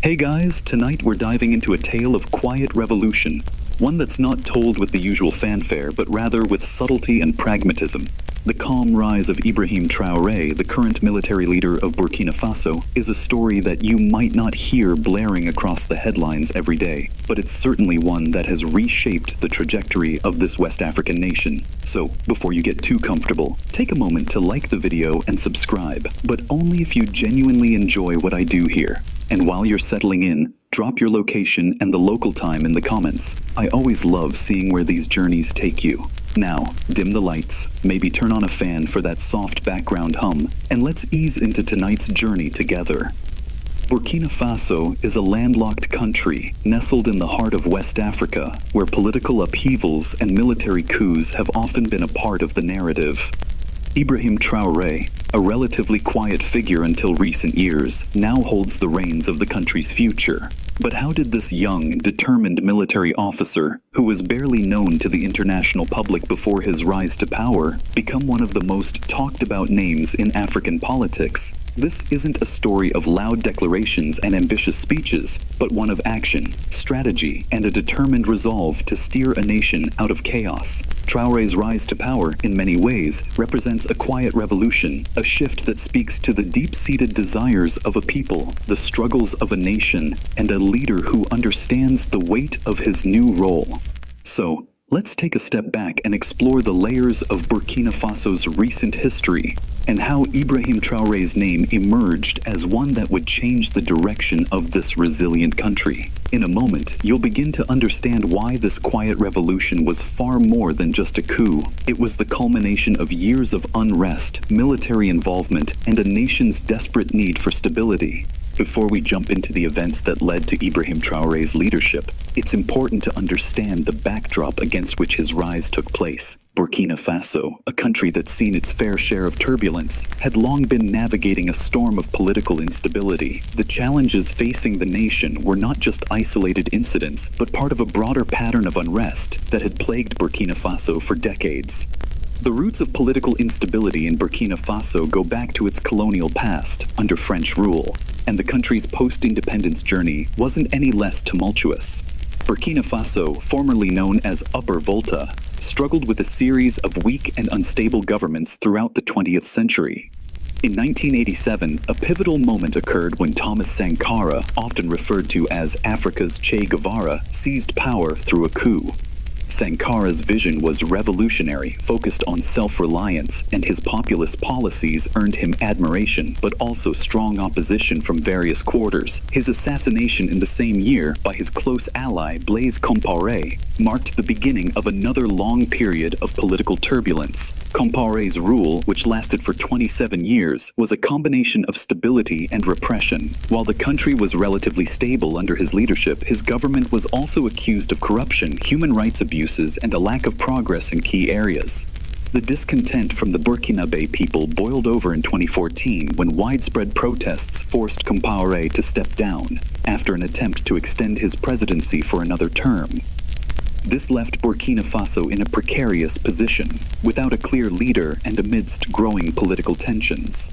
Hey guys, tonight we're diving into a tale of quiet revolution, one that's not told with the usual fanfare, but rather with subtlety and pragmatism. The calm rise of Ibrahim Traoré, the current military leader of Burkina Faso, is a story that you might not hear blaring across the headlines every day, but it's certainly one that has reshaped the trajectory of this West African nation. So, before you get too comfortable, take a moment to like the video and subscribe, but only if you genuinely enjoy what I do here. And while you're settling in, drop your location and the local time in the comments. I always love seeing where these journeys take you. Now, dim the lights, maybe turn on a fan for that soft background hum, and let's ease into tonight's journey together. Burkina Faso is a landlocked country nestled in the heart of West Africa, where political upheavals and military coups have often been a part of the narrative. Ibrahim Traoré, a relatively quiet figure until recent years, now holds the reins of the country's future. But how did this young, determined military officer, who was barely known to the international public before his rise to power, become one of the most talked about names in African politics? This isn't a story of loud declarations and ambitious speeches, but one of action, strategy, and a determined resolve to steer a nation out of chaos. Traoré's rise to power, in many ways, represents a quiet revolution, a shift that speaks to the deep-seated desires of a people, the struggles of a nation, and a leader who understands the weight of his new role. So, let's take a step back and explore the layers of Burkina Faso's recent history and how Ibrahim Traoré's name emerged as one that would change the direction of this resilient country. In a moment, you'll begin to understand why this quiet revolution was far more than just a coup. It was the culmination of years of unrest, military involvement, and a nation's desperate need for stability. Before we jump into the events that led to Ibrahim Traoré's leadership, it's important to understand the backdrop against which his rise took place. Burkina Faso, a country that's seen its fair share of turbulence, had long been navigating a storm of political instability. The challenges facing the nation were not just isolated incidents, but part of a broader pattern of unrest that had plagued Burkina Faso for decades. The roots of political instability in Burkina Faso go back to its colonial past, under French rule, and the country's post-independence journey wasn't any less tumultuous. Burkina Faso, formerly known as Upper Volta, struggled with a series of weak and unstable governments throughout the 20th century. In 1987, a pivotal moment occurred when Thomas Sankara, often referred to as Africa's Che Guevara, seized power through a coup. Sankara's vision was revolutionary, focused on self-reliance, and his populist policies earned him admiration, but also strong opposition from various quarters. His assassination in the same year by his close ally Blaise Compaoré marked the beginning of another long period of political turbulence. Compaoré's rule, which lasted for 27 years, was a combination of stability and repression. While the country was relatively stable under his leadership, his government was also accused of corruption, human rights abuses, and a lack of progress in key areas. The discontent from the Burkinabe people boiled over in 2014 when widespread protests forced Compaoré to step down after an attempt to extend his presidency for another term. This left Burkina Faso in a precarious position, without a clear leader and amidst growing political tensions.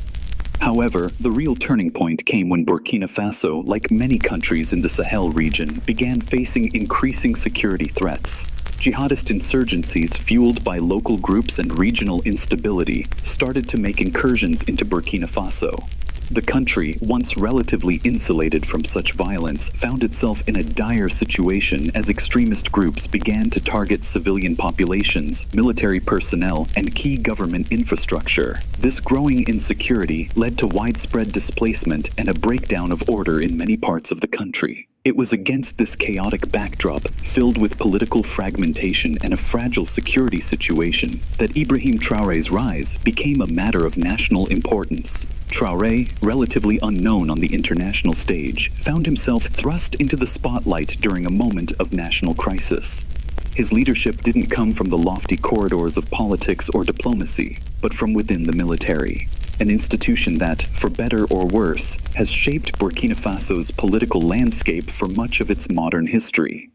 However, the real turning point came when Burkina Faso, like many countries in the Sahel region, began facing increasing security threats. Jihadist insurgencies fueled by local groups and regional instability started to make incursions into Burkina Faso. The country, once relatively insulated from such violence, found itself in a dire situation as extremist groups began to target civilian populations, military personnel, and key government infrastructure. This growing insecurity led to widespread displacement and a breakdown of order in many parts of the country. It was against this chaotic backdrop, filled with political fragmentation and a fragile security situation, that Ibrahim Traoré's rise became a matter of national importance. Traoré, relatively unknown on the international stage, found himself thrust into the spotlight during a moment of national crisis. His leadership didn't come from the lofty corridors of politics or diplomacy, but from within the military. An institution that, for better or worse, has shaped Burkina Faso's political landscape for much of its modern history.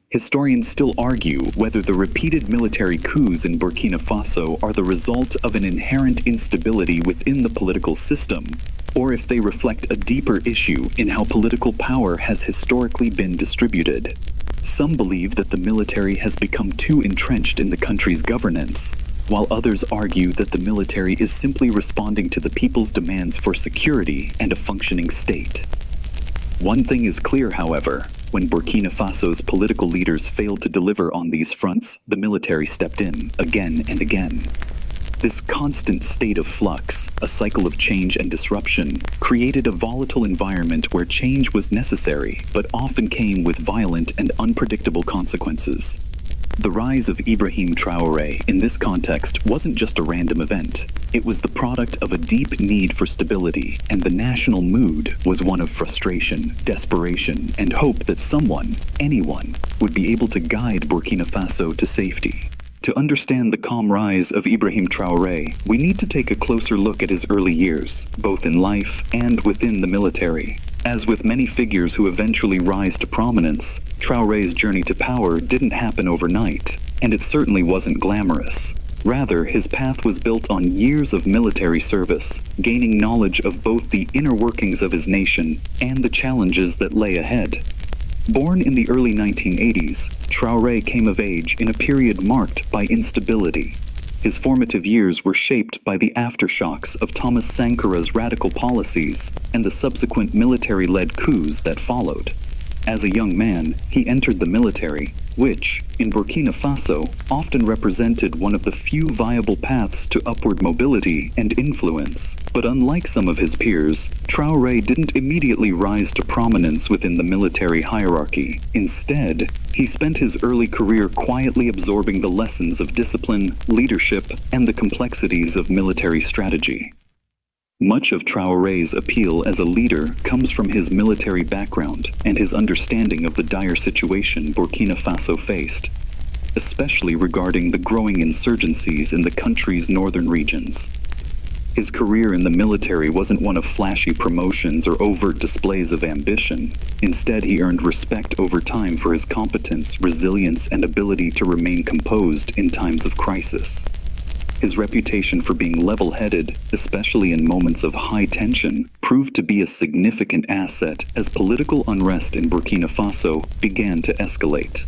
Historians still argue whether the repeated military coups in Burkina Faso are the result of an inherent instability within the political system, or if they reflect a deeper issue in how political power has historically been distributed. Some believe that the military has become too entrenched in the country's governance, while others argue that the military is simply responding to the people's demands for security and a functioning state. One thing is clear, however: when Burkina Faso's political leaders failed to deliver on these fronts, the military stepped in again and again. This constant state of flux, a cycle of change and disruption, created a volatile environment where change was necessary, but often came with violent and unpredictable consequences. The rise of Ibrahim Traoré in this context wasn't just a random event. It was the product of a deep need for stability, and the national mood was one of frustration, desperation, and hope that someone, anyone, would be able to guide Burkina Faso to safety. To understand the calm rise of Ibrahim Traoré, we need to take a closer look at his early years, both in life and within the military. As with many figures who eventually rise to prominence, Traoré's journey to power didn't happen overnight, and it certainly wasn't glamorous. Rather, his path was built on years of military service, gaining knowledge of both the inner workings of his nation and the challenges that lay ahead. Born in the early 1980s, Traoré came of age in a period marked by instability. His formative years were shaped by the aftershocks of Thomas Sankara's radical policies and the subsequent military-led coups that followed. As a young man, he entered the military, which, in Burkina Faso, often represented one of the few viable paths to upward mobility and influence. But unlike some of his peers, Traoré didn't immediately rise to prominence within the military hierarchy. Instead, he spent his early career quietly absorbing the lessons of discipline, leadership, and the complexities of military strategy. Much of Traoré's appeal as a leader comes from his military background and his understanding of the dire situation Burkina Faso faced, especially regarding the growing insurgencies in the country's northern regions. His career in the military wasn't one of flashy promotions or overt displays of ambition. Instead, he earned respect over time for his competence, resilience, and ability to remain composed in times of crisis. His reputation for being level-headed, especially in moments of high tension, proved to be a significant asset as political unrest in Burkina Faso began to escalate.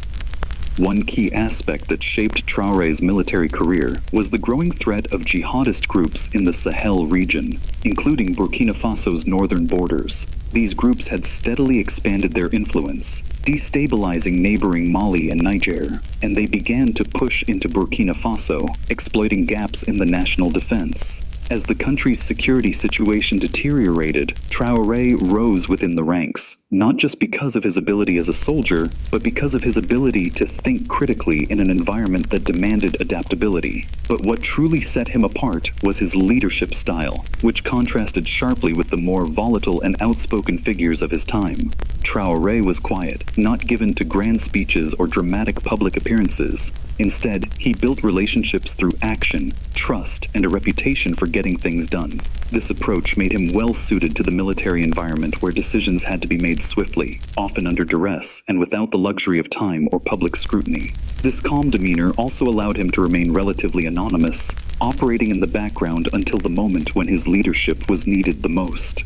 One key aspect that shaped Traoré's military career was the growing threat of jihadist groups in the Sahel region, including Burkina Faso's northern borders. These groups had steadily expanded their influence, destabilizing neighboring Mali and Niger, and they began to push into Burkina Faso, exploiting gaps in the national defense. As the country's security situation deteriorated, Traoré rose within the ranks, not just because of his ability as a soldier, but because of his ability to think critically in an environment that demanded adaptability. But what truly set him apart was his leadership style, which contrasted sharply with the more volatile and outspoken figures of his time. Traoré was quiet, not given to grand speeches or dramatic public appearances. Instead, he built relationships through action, trust, and a reputation for getting things done. This approach made him well suited to the military environment where decisions had to be made swiftly, often under duress, and without the luxury of time or public scrutiny. This calm demeanor also allowed him to remain relatively anonymous, operating in the background until the moment when his leadership was needed the most.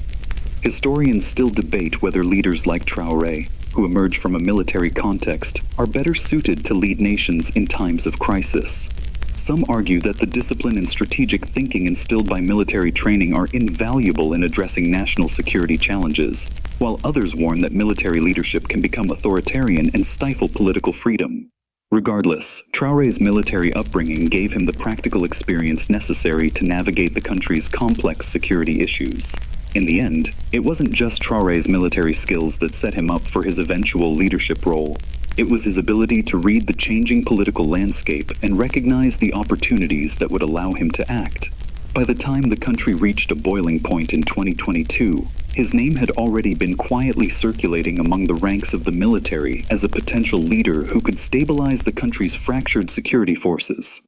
Historians still debate whether leaders like Traoré, who emerge from a military context, are better suited to lead nations in times of crisis. Some argue that the discipline and strategic thinking instilled by military training are invaluable in addressing national security challenges, while others warn that military leadership can become authoritarian and stifle political freedom. Regardless, Traoré's military upbringing gave him the practical experience necessary to navigate the country's complex security issues. In the end, it wasn't just Traoré's military skills that set him up for his eventual leadership role. It was his ability to read the changing political landscape and recognize the opportunities that would allow him to act. By the time the country reached a boiling point in 2022, his name had already been quietly circulating among the ranks of the military as a potential leader who could stabilize the country's fractured security forces.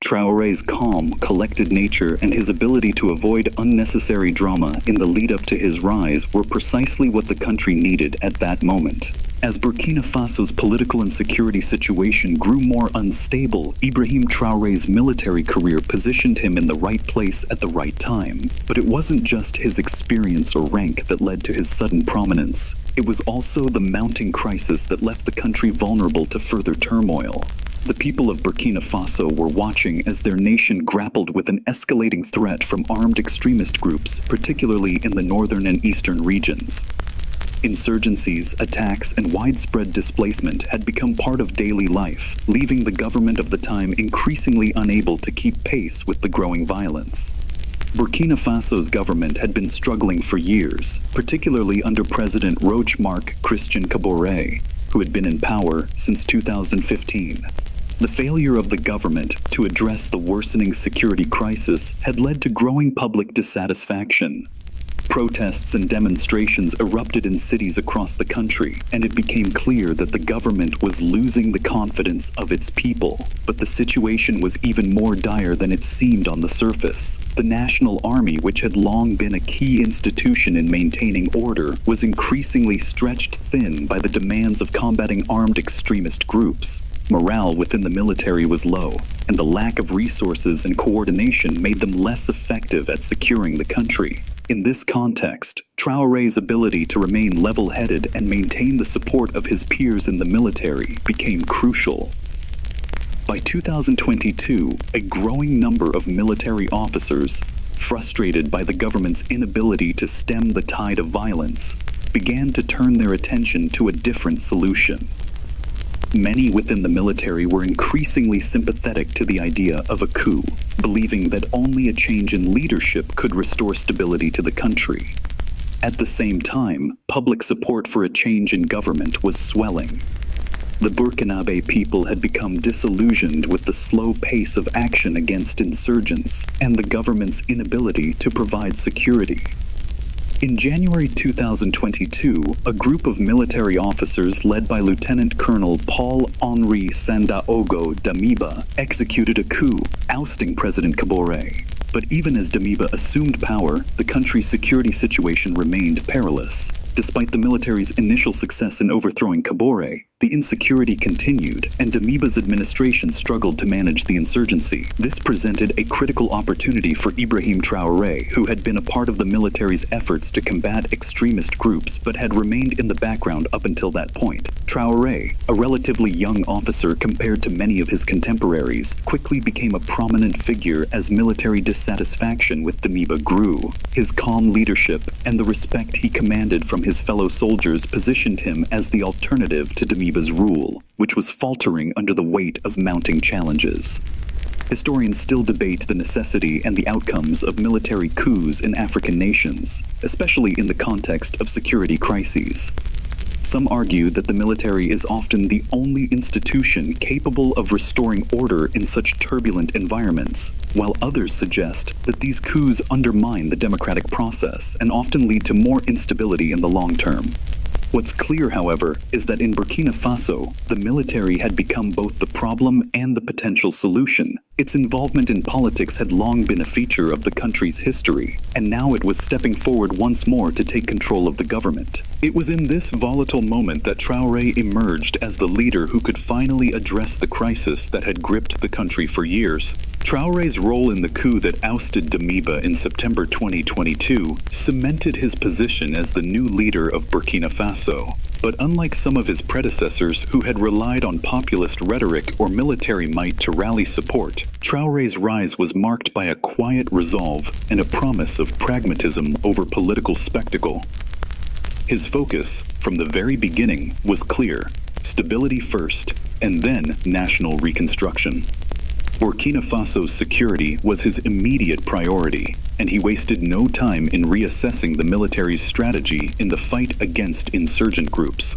Traoré's calm, collected nature and his ability to avoid unnecessary drama in the lead-up to his rise were precisely what the country needed at that moment. As Burkina Faso's political and security situation grew more unstable, Ibrahim Traoré's military career positioned him in the right place at the right time. But it wasn't just his experience or rank that led to his sudden prominence. It was also the mounting crisis that left the country vulnerable to further turmoil. The people of Burkina Faso were watching as their nation grappled with an escalating threat from armed extremist groups, particularly in the northern and eastern regions. Insurgencies, attacks, and widespread displacement had become part of daily life, leaving the government of the time increasingly unable to keep pace with the growing violence. Burkina Faso's government had been struggling for years, particularly under President Roch-Marc Christian Kaboré, who had been in power since 2015. The failure of the government to address the worsening security crisis had led to growing public dissatisfaction. Protests and demonstrations erupted in cities across the country, and it became clear that the government was losing the confidence of its people. But the situation was even more dire than it seemed on the surface. The National Army, which had long been a key institution in maintaining order, was increasingly stretched thin by the demands of combating armed extremist groups. Morale within the military was low, and the lack of resources and coordination made them less effective at securing the country. In this context, Traoré's ability to remain level-headed and maintain the support of his peers in the military became crucial. By 2022, a growing number of military officers, frustrated by the government's inability to stem the tide of violence, began to turn their attention to a different solution. Many within the military were increasingly sympathetic to the idea of a coup, believing that only a change in leadership could restore stability to the country. At the same time, public support for a change in government was swelling. The Burkinabe people had become disillusioned with the slow pace of action against insurgents and the government's inability to provide security. In January 2022, a group of military officers led by Lieutenant Colonel Paul-Henri Sandaogo Damiba executed a coup, ousting President Kaboré. But even as Damiba assumed power, the country's security situation remained perilous. Despite the military's initial success in overthrowing Kaboré, the insecurity continued, and Damiba's administration struggled to manage the insurgency. This presented a critical opportunity for Ibrahim Traoré, who had been a part of the military's efforts to combat extremist groups but had remained in the background up until that point. Traoré, a relatively young officer compared to many of his contemporaries, quickly became a prominent figure as military dissatisfaction with Damiba grew. His calm leadership and the respect he commanded from his fellow soldiers positioned him as the alternative to Damiba's rule, which was faltering under the weight of mounting challenges. Historians still debate the necessity and the outcomes of military coups in African nations, especially in the context of security crises. Some argue that the military is often the only institution capable of restoring order in such turbulent environments, while others suggest that these coups undermine the democratic process and often lead to more instability in the long term. What's clear, however, is that in Burkina Faso, the military had become both the problem and the potential solution. Its involvement in politics had long been a feature of the country's history, and now it was stepping forward once more to take control of the government. It was in this volatile moment that Traoré emerged as the leader who could finally address the crisis that had gripped the country for years. Traoré's role in the coup that ousted Damiba in September 2022 cemented his position as the new leader of Burkina Faso. But unlike some of his predecessors who had relied on populist rhetoric or military might to rally support, Traoré's rise was marked by a quiet resolve and a promise of pragmatism over political spectacle. His focus, from the very beginning, was clear: stability first, and then national reconstruction. Burkina Faso's security was his immediate priority, and he wasted no time in reassessing the military's strategy in the fight against insurgent groups.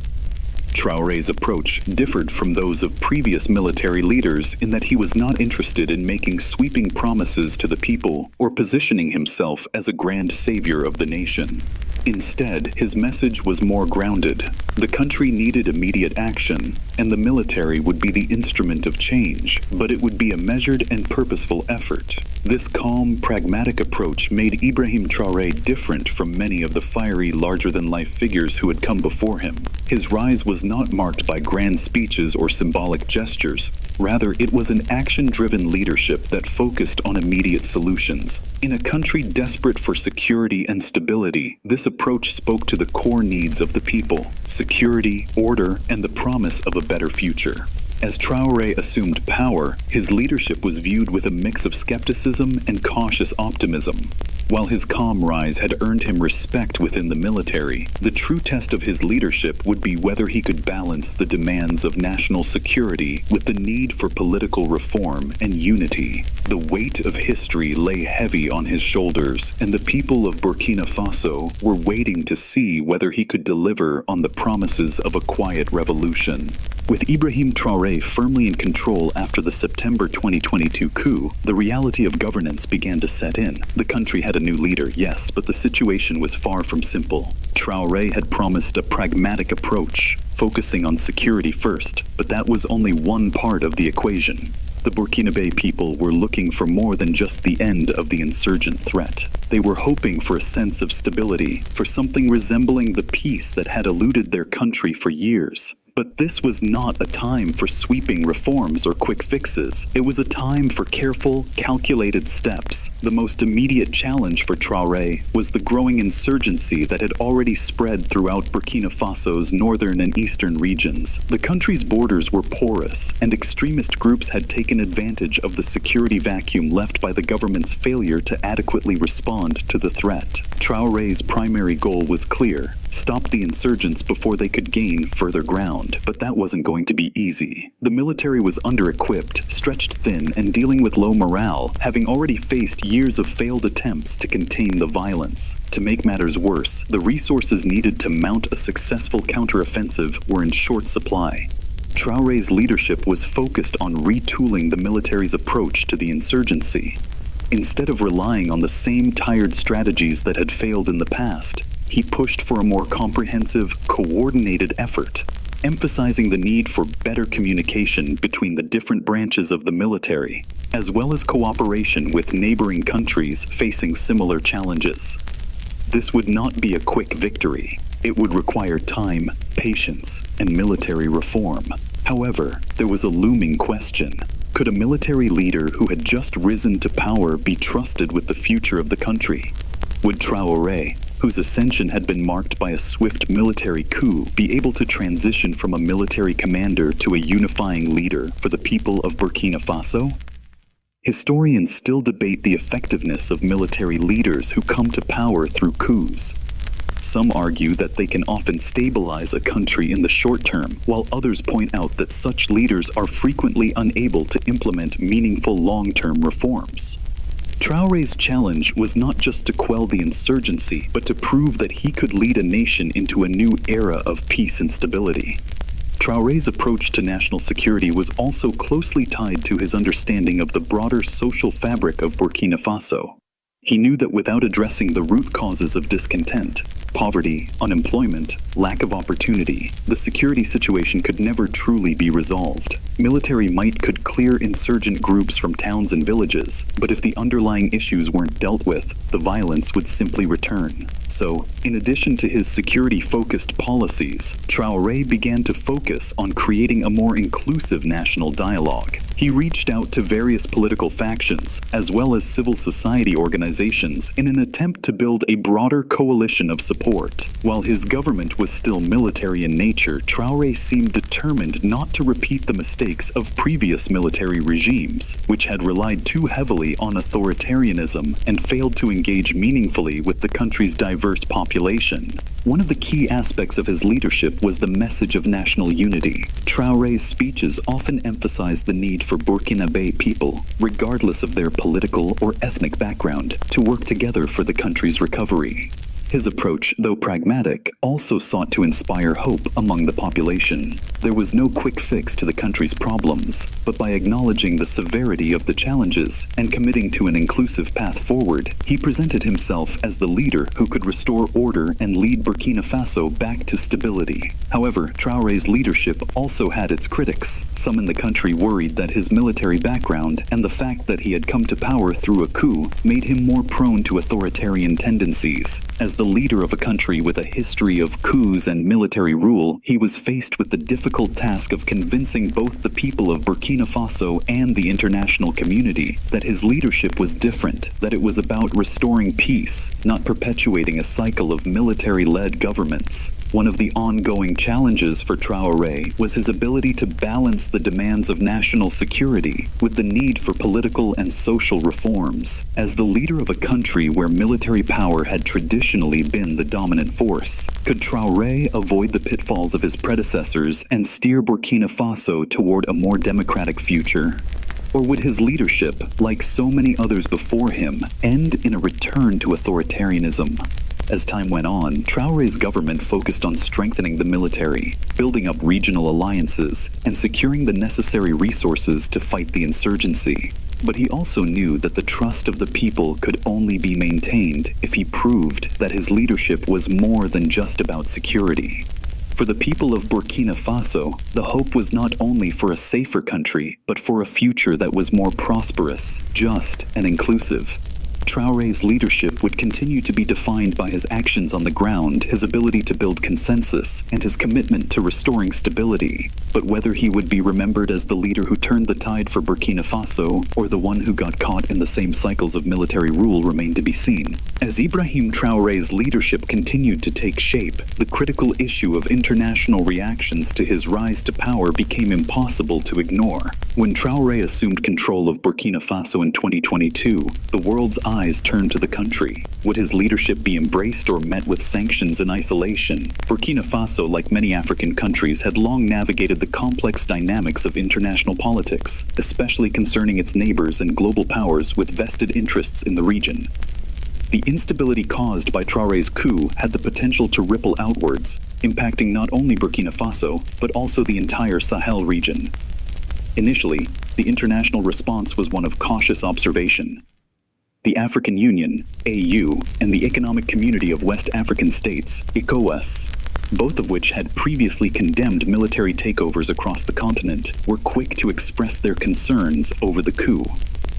Traoré's approach differed from those of previous military leaders in that he was not interested in making sweeping promises to the people or positioning himself as a grand savior of the nation. Instead, his message was more grounded: The country needed immediate action, and the military would be the instrument of change, but it would be a measured and purposeful effort. This calm, pragmatic approach made Ibrahim Traoré different from many of the fiery, larger-than-life figures who had come before him. His rise was not marked by grand speeches or symbolic gestures. Rather, it was an action-driven leadership that focused on immediate solutions. In a country desperate for security and stability, this approach spoke to the core needs of the people: security, order, and the promise of a better future. As Traoré assumed power, his leadership was viewed with a mix of skepticism and cautious optimism. While his calm rise had earned him respect within the military, the true test of his leadership would be whether he could balance the demands of national security with the need for political reform and unity. The weight of history lay heavy on his shoulders, and the people of Burkina Faso were waiting to see whether he could deliver on the promises of a quiet revolution. With Ibrahim Traoré firmly in control after the September 2022 coup, the reality of governance began to set in. The country had a new leader, yes, but the situation was far from simple. Traoré had promised a pragmatic approach, focusing on security first, but that was only one part of the equation. The Burkinabe people were looking for more than just the end of the insurgent threat. They were hoping for a sense of stability, for something resembling the peace that had eluded their country for years. But this was not a time for sweeping reforms or quick fixes. It was a time for careful, calculated steps. The most immediate challenge for Traoré was the growing insurgency that had already spread throughout Burkina Faso's northern and eastern regions. The country's borders were porous, and extremist groups had taken advantage of the security vacuum left by the government's failure to adequately respond to the threat. Traoré's primary goal was clear: stop the insurgents before they could gain further ground. But that wasn't going to be easy. The military was under-equipped, stretched thin, and dealing with low morale, having already faced years of failed attempts to contain the violence. To make matters worse, the resources needed to mount a successful counteroffensive were in short supply. Traoré's leadership was focused on retooling the military's approach to the insurgency. Instead of relying on the same tired strategies that had failed in the past, he pushed for a more comprehensive, coordinated effort, emphasizing the need for better communication between the different branches of the military, as well as cooperation with neighboring countries facing similar challenges. This would not be a quick victory. It would require time, patience, and military reform. However, there was a looming question. Could a military leader who had just risen to power be trusted with the future of the country? Would Traoré, whose ascension had been marked by a swift military coup, be able to transition from a military commander to a unifying leader for the people of Burkina Faso? Historians still debate the effectiveness of military leaders who come to power through coups. Some argue that they can often stabilize a country in the short term, while others point out that such leaders are frequently unable to implement meaningful long-term reforms. Traoré's challenge was not just to quell the insurgency, but to prove that he could lead a nation into a new era of peace and stability. Traoré's approach to national security was also closely tied to his understanding of the broader social fabric of Burkina Faso. He knew that without addressing the root causes of discontent, poverty, unemployment, lack of opportunity, the security situation could never truly be resolved. Military might could clear insurgent groups from towns and villages, but if the underlying issues weren't dealt with, the violence would simply return. So, in addition to his security-focused policies, Traoré began to focus on creating a more inclusive national dialogue. He reached out to various political factions, as well as civil society organizations, in an attempt to build a broader coalition of support. While his government was still military in nature, Traoré seemed determined not to repeat the mistakes of previous military regimes, which had relied too heavily on authoritarianism and failed to engage meaningfully with the country's diverse population. One of the key aspects of his leadership was the message of national unity. Traoré's speeches often emphasized the need for Burkinabe people, regardless of their political or ethnic background, to work together for the country's recovery. His approach, though pragmatic, also sought to inspire hope among the population. There was no quick fix to the country's problems, but by acknowledging the severity of the challenges and committing to an inclusive path forward, he presented himself as the leader who could restore order and lead Burkina Faso back to stability. However, Traoré's leadership also had its critics. Some in the country worried that his military background and the fact that he had come to power through a coup made him more prone to authoritarian tendencies. As the leader of a country with a history of coups and military rule, he was faced with the difficult task of convincing both the people of Burkina Faso and the international community that his leadership was different, that it was about restoring peace, not perpetuating a cycle of military-led governments. One of the ongoing challenges for Traoré was his ability to balance the demands of national security with the need for political and social reforms. As the leader of a country where military power had traditionally been the dominant force, could Traoré avoid the pitfalls of his predecessors and steer Burkina Faso toward a more democratic future? Or would his leadership, like so many others before him, end in a return to authoritarianism? As time went on, Traoré's government focused on strengthening the military, building up regional alliances, and securing the necessary resources to fight the insurgency. But he also knew that the trust of the people could only be maintained if he proved that his leadership was more than just about security. For the people of Burkina Faso, the hope was not only for a safer country, but for a future that was more prosperous, just, and inclusive. Traoré's leadership would continue to be defined by his actions on the ground, his ability to build consensus, and his commitment to restoring stability. But whether he would be remembered as the leader who turned the tide for Burkina Faso, or the one who got caught in the same cycles of military rule, remained to be seen. As Ibrahim Traoré's leadership continued to take shape, the critical issue of international reactions to his rise to power became impossible to ignore. When Traoré assumed control of Burkina Faso in 2022, the world's eyes turned to the country. Would his leadership be embraced or met with sanctions and isolation? Burkina Faso, like many African countries, had long navigated the complex dynamics of international politics, especially concerning its neighbors and global powers with vested interests in the region. The instability caused by Traoré's coup had the potential to ripple outwards, impacting not only Burkina Faso, but also the entire Sahel region. Initially, the international response was one of cautious observation. The African Union, AU, and the Economic Community of West African States, ECOWAS, both of which had previously condemned military takeovers across the continent, were quick to express their concerns over the coup.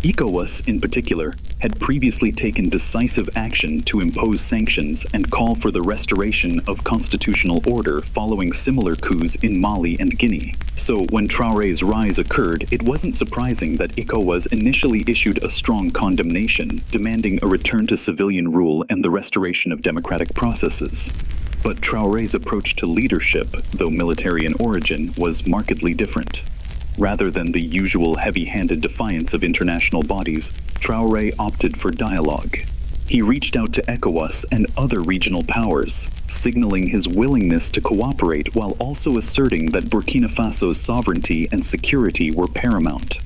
ECOWAS, in particular, had previously taken decisive action to impose sanctions and call for the restoration of constitutional order following similar coups in Mali and Guinea. So when Traoré's rise occurred, it wasn't surprising that ECOWAS initially issued a strong condemnation, demanding a return to civilian rule and the restoration of democratic processes. But Traoré's approach to leadership, though military in origin, was markedly different. Rather than the usual heavy-handed defiance of international bodies, Traoré opted for dialogue. He reached out to ECOWAS and other regional powers, signaling his willingness to cooperate while also asserting that Burkina Faso's sovereignty and security were paramount.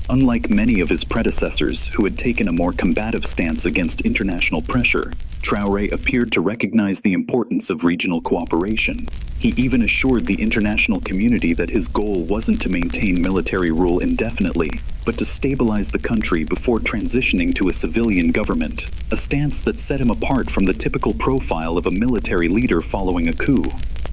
Unlike many of his predecessors who had taken a more combative stance against international pressure, Traoré appeared to recognize the importance of regional cooperation. He even assured the international community that his goal wasn't to maintain military rule indefinitely, but to stabilize the country before transitioning to a civilian government, a stance that set him apart from the typical profile of a military leader following a coup.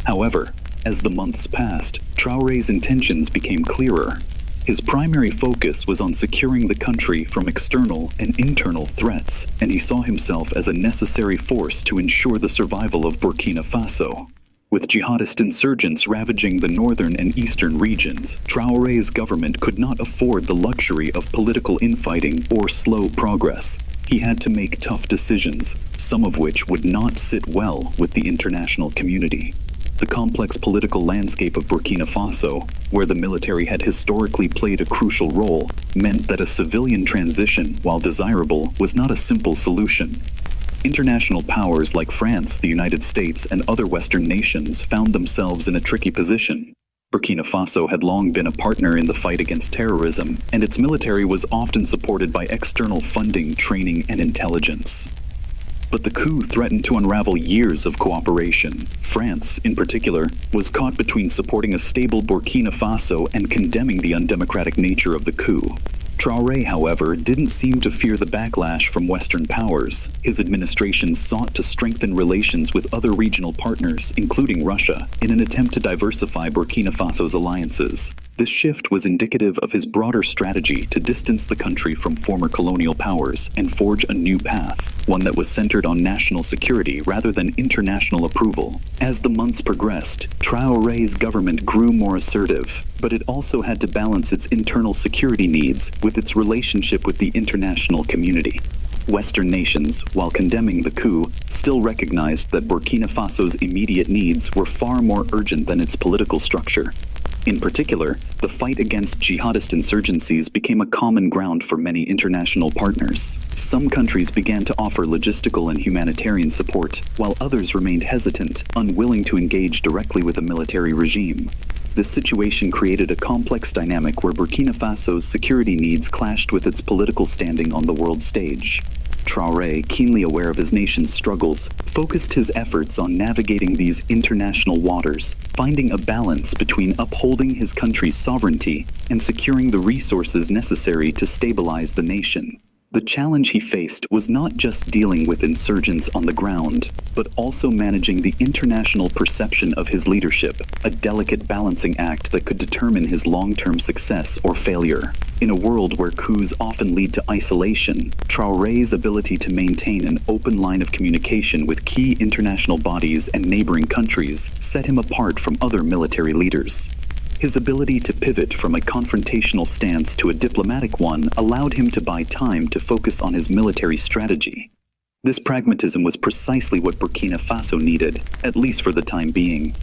However, as the months passed, Traoré's intentions became clearer. His primary focus was on securing the country from external and internal threats, and he saw himself as a necessary force to ensure the survival of Burkina Faso. With jihadist insurgents ravaging the northern and eastern regions, Traoré's government could not afford the luxury of political infighting or slow progress. He had to make tough decisions, some of which would not sit well with the international community. The complex political landscape of Burkina Faso, where the military had historically played a crucial role, meant that a civilian transition, while desirable, was not a simple solution. International powers like France, the United States, and other Western nations found themselves in a tricky position. Burkina Faso had long been a partner in the fight against terrorism, and its military was often supported by external funding, training, and intelligence. But the coup threatened to unravel years of cooperation. France, in particular, was caught between supporting a stable Burkina Faso and condemning the undemocratic nature of the coup. Traoré, however, didn't seem to fear the backlash from Western powers. His administration sought to strengthen relations with other regional partners, including Russia, in an attempt to diversify Burkina Faso's alliances. This shift was indicative of his broader strategy to distance the country from former colonial powers and forge a new path, one that was centered on national security rather than international approval. As the months progressed, Traoré's government grew more assertive, but it also had to balance its internal security needs with its relationship with the international community. Western nations, while condemning the coup, still recognized that Burkina Faso's immediate needs were far more urgent than its political structure. In particular, the fight against jihadist insurgencies became a common ground for many international partners. Some countries began to offer logistical and humanitarian support, while others remained hesitant, unwilling to engage directly with the military regime. This situation created a complex dynamic where Burkina Faso's security needs clashed with its political standing on the world stage. Traoré, keenly aware of his nation's struggles, focused his efforts on navigating these international waters, finding a balance between upholding his country's sovereignty and securing the resources necessary to stabilize the nation. The challenge he faced was not just dealing with insurgents on the ground, but also managing the international perception of his leadership, a delicate balancing act that could determine his long-term success or failure. In a world where coups often lead to isolation, Traoré's ability to maintain an open line of communication with key international bodies and neighboring countries set him apart from other military leaders. His ability to pivot from a confrontational stance to a diplomatic one allowed him to buy time to focus on his military strategy. This pragmatism was precisely what Burkina Faso needed, at least for the time being.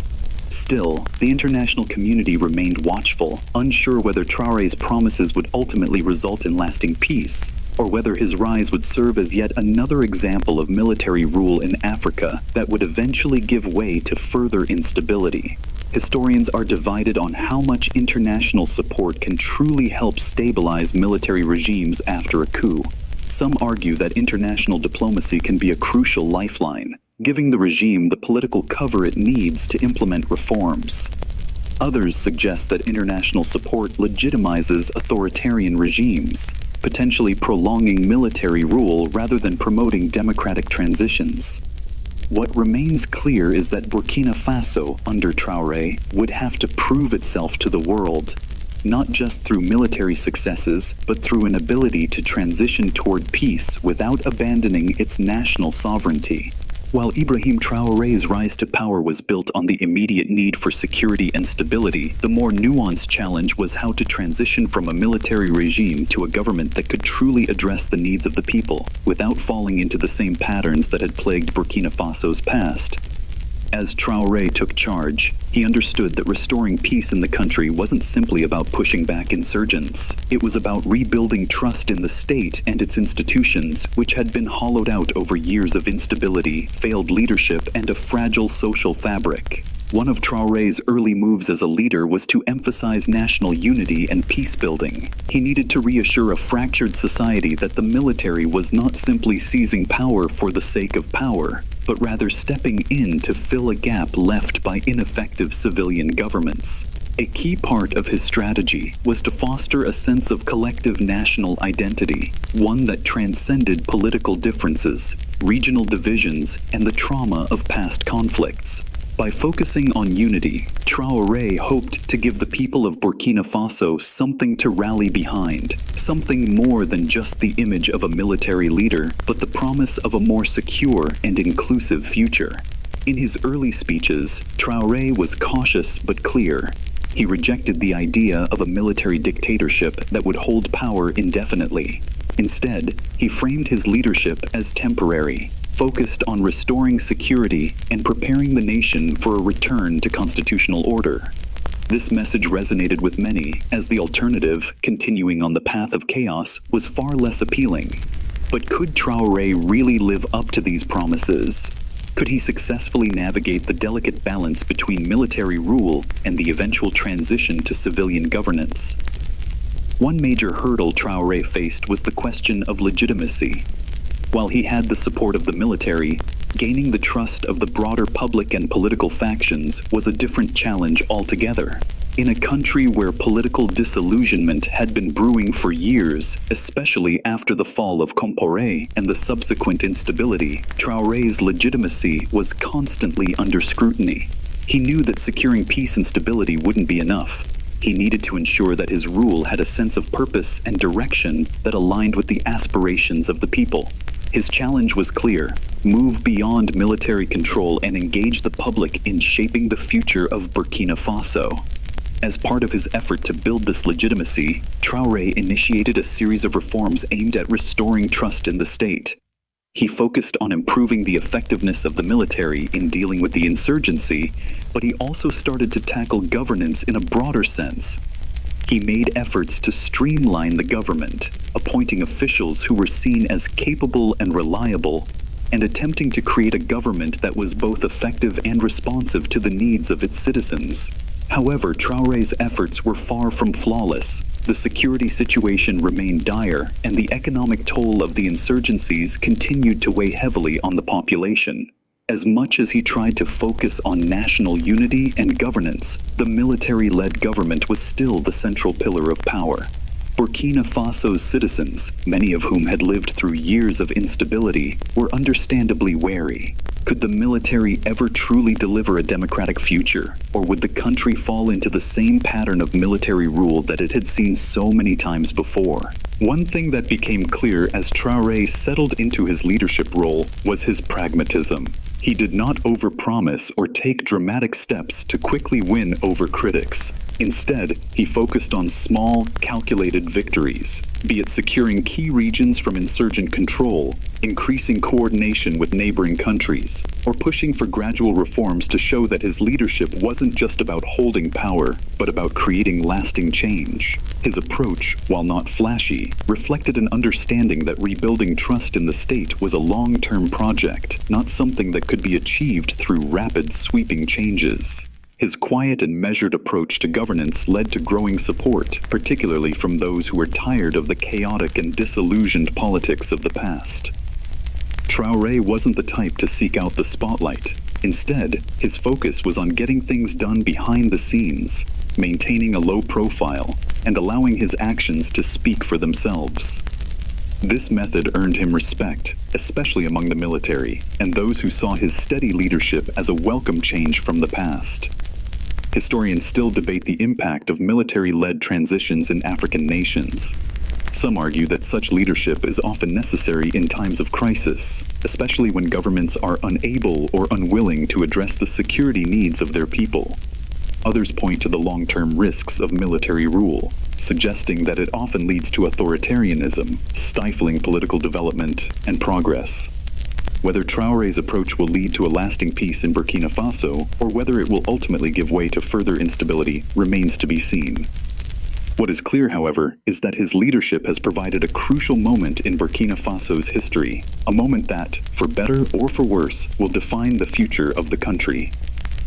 Still, the international community remained watchful, unsure whether Traoré's promises would ultimately result in lasting peace, or whether his rise would serve as yet another example of military rule in Africa that would eventually give way to further instability. Historians are divided on how much international support can truly help stabilize military regimes after a coup. Some argue that international diplomacy can be a crucial lifeline, giving the regime the political cover it needs to implement reforms. Others suggest that international support legitimizes authoritarian regimes, potentially prolonging military rule rather than promoting democratic transitions. What remains clear is that Burkina Faso, under Traoré, would have to prove itself to the world, not just through military successes, but through an ability to transition toward peace without abandoning its national sovereignty. While Ibrahim Traoré's rise to power was built on the immediate need for security and stability, the more nuanced challenge was how to transition from a military regime to a government that could truly address the needs of the people, without falling into the same patterns that had plagued Burkina Faso's past. As Traoré took charge, he understood that restoring peace in the country wasn't simply about pushing back insurgents. It was about rebuilding trust in the state and its institutions, which had been hollowed out over years of instability, failed leadership, and a fragile social fabric. One of Traoré's early moves as a leader was to emphasize national unity and peace building. He needed to reassure a fractured society that the military was not simply seizing power for the sake of power, but rather stepping in to fill a gap left by ineffective civilian governments. A key part of his strategy was to foster a sense of collective national identity, one that transcended political differences, regional divisions, and the trauma of past conflicts. By focusing on unity, Traoré hoped to give the people of Burkina Faso something to rally behind, something more than just the image of a military leader, but the promise of a more secure and inclusive future. In his early speeches, Traoré was cautious but clear. He rejected the idea of a military dictatorship that would hold power indefinitely. Instead, he framed his leadership as temporary, focused on restoring security and preparing the nation for a return to constitutional order. This message resonated with many, as the alternative, continuing on the path of chaos, was far less appealing. But could Traoré really live up to these promises? Could he successfully navigate the delicate balance between military rule and the eventual transition to civilian governance? One major hurdle Traoré faced was the question of legitimacy. While he had the support of the military, gaining the trust of the broader public and political factions was a different challenge altogether. In a country where political disillusionment had been brewing for years, especially after the fall of Compaoré and the subsequent instability, Traoré's legitimacy was constantly under scrutiny. He knew that securing peace and stability wouldn't be enough. He needed to ensure that his rule had a sense of purpose and direction that aligned with the aspirations of the people. His challenge was clear: move beyond military control and engage the public in shaping the future of Burkina Faso. As part of his effort to build this legitimacy, Traoré initiated a series of reforms aimed at restoring trust in the state. He focused on improving the effectiveness of the military in dealing with the insurgency, but he also started to tackle governance in a broader sense. He made efforts to streamline the government, appointing officials who were seen as capable and reliable, and attempting to create a government that was both effective and responsive to the needs of its citizens. However, Traoré's efforts were far from flawless. The security situation remained dire, and the economic toll of the insurgencies continued to weigh heavily on the population. As much as he tried to focus on national unity and governance, the military-led government was still the central pillar of power. Burkina Faso's citizens, many of whom had lived through years of instability, were understandably wary. Could the military ever truly deliver a democratic future, or would the country fall into the same pattern of military rule that it had seen so many times before? One thing that became clear as Traoré settled into his leadership role was his pragmatism. He did not overpromise or take dramatic steps to quickly win over critics. Instead, he focused on small, calculated victories, be it securing key regions from insurgent control, increasing coordination with neighboring countries, or pushing for gradual reforms to show that his leadership wasn't just about holding power, but about creating lasting change. His approach, while not flashy, reflected an understanding that rebuilding trust in the state was a long-term project, not something that could be achieved through rapid, sweeping changes. His quiet and measured approach to governance led to growing support, particularly from those who were tired of the chaotic and disillusioned politics of the past. Traoré wasn't the type to seek out the spotlight. Instead, his focus was on getting things done behind the scenes, maintaining a low profile, and allowing his actions to speak for themselves. This method earned him respect, especially among the military, and those who saw his steady leadership as a welcome change from the past. Historians still debate the impact of military-led transitions in African nations. Some argue that such leadership is often necessary in times of crisis, especially when governments are unable or unwilling to address the security needs of their people. Others point to the long-term risks of military rule, suggesting that it often leads to authoritarianism, stifling political development and progress. Whether Traoré's approach will lead to a lasting peace in Burkina Faso, or whether it will ultimately give way to further instability, remains to be seen. What is clear, however, is that his leadership has provided a crucial moment in Burkina Faso's history, a moment that, for better or for worse, will define the future of the country.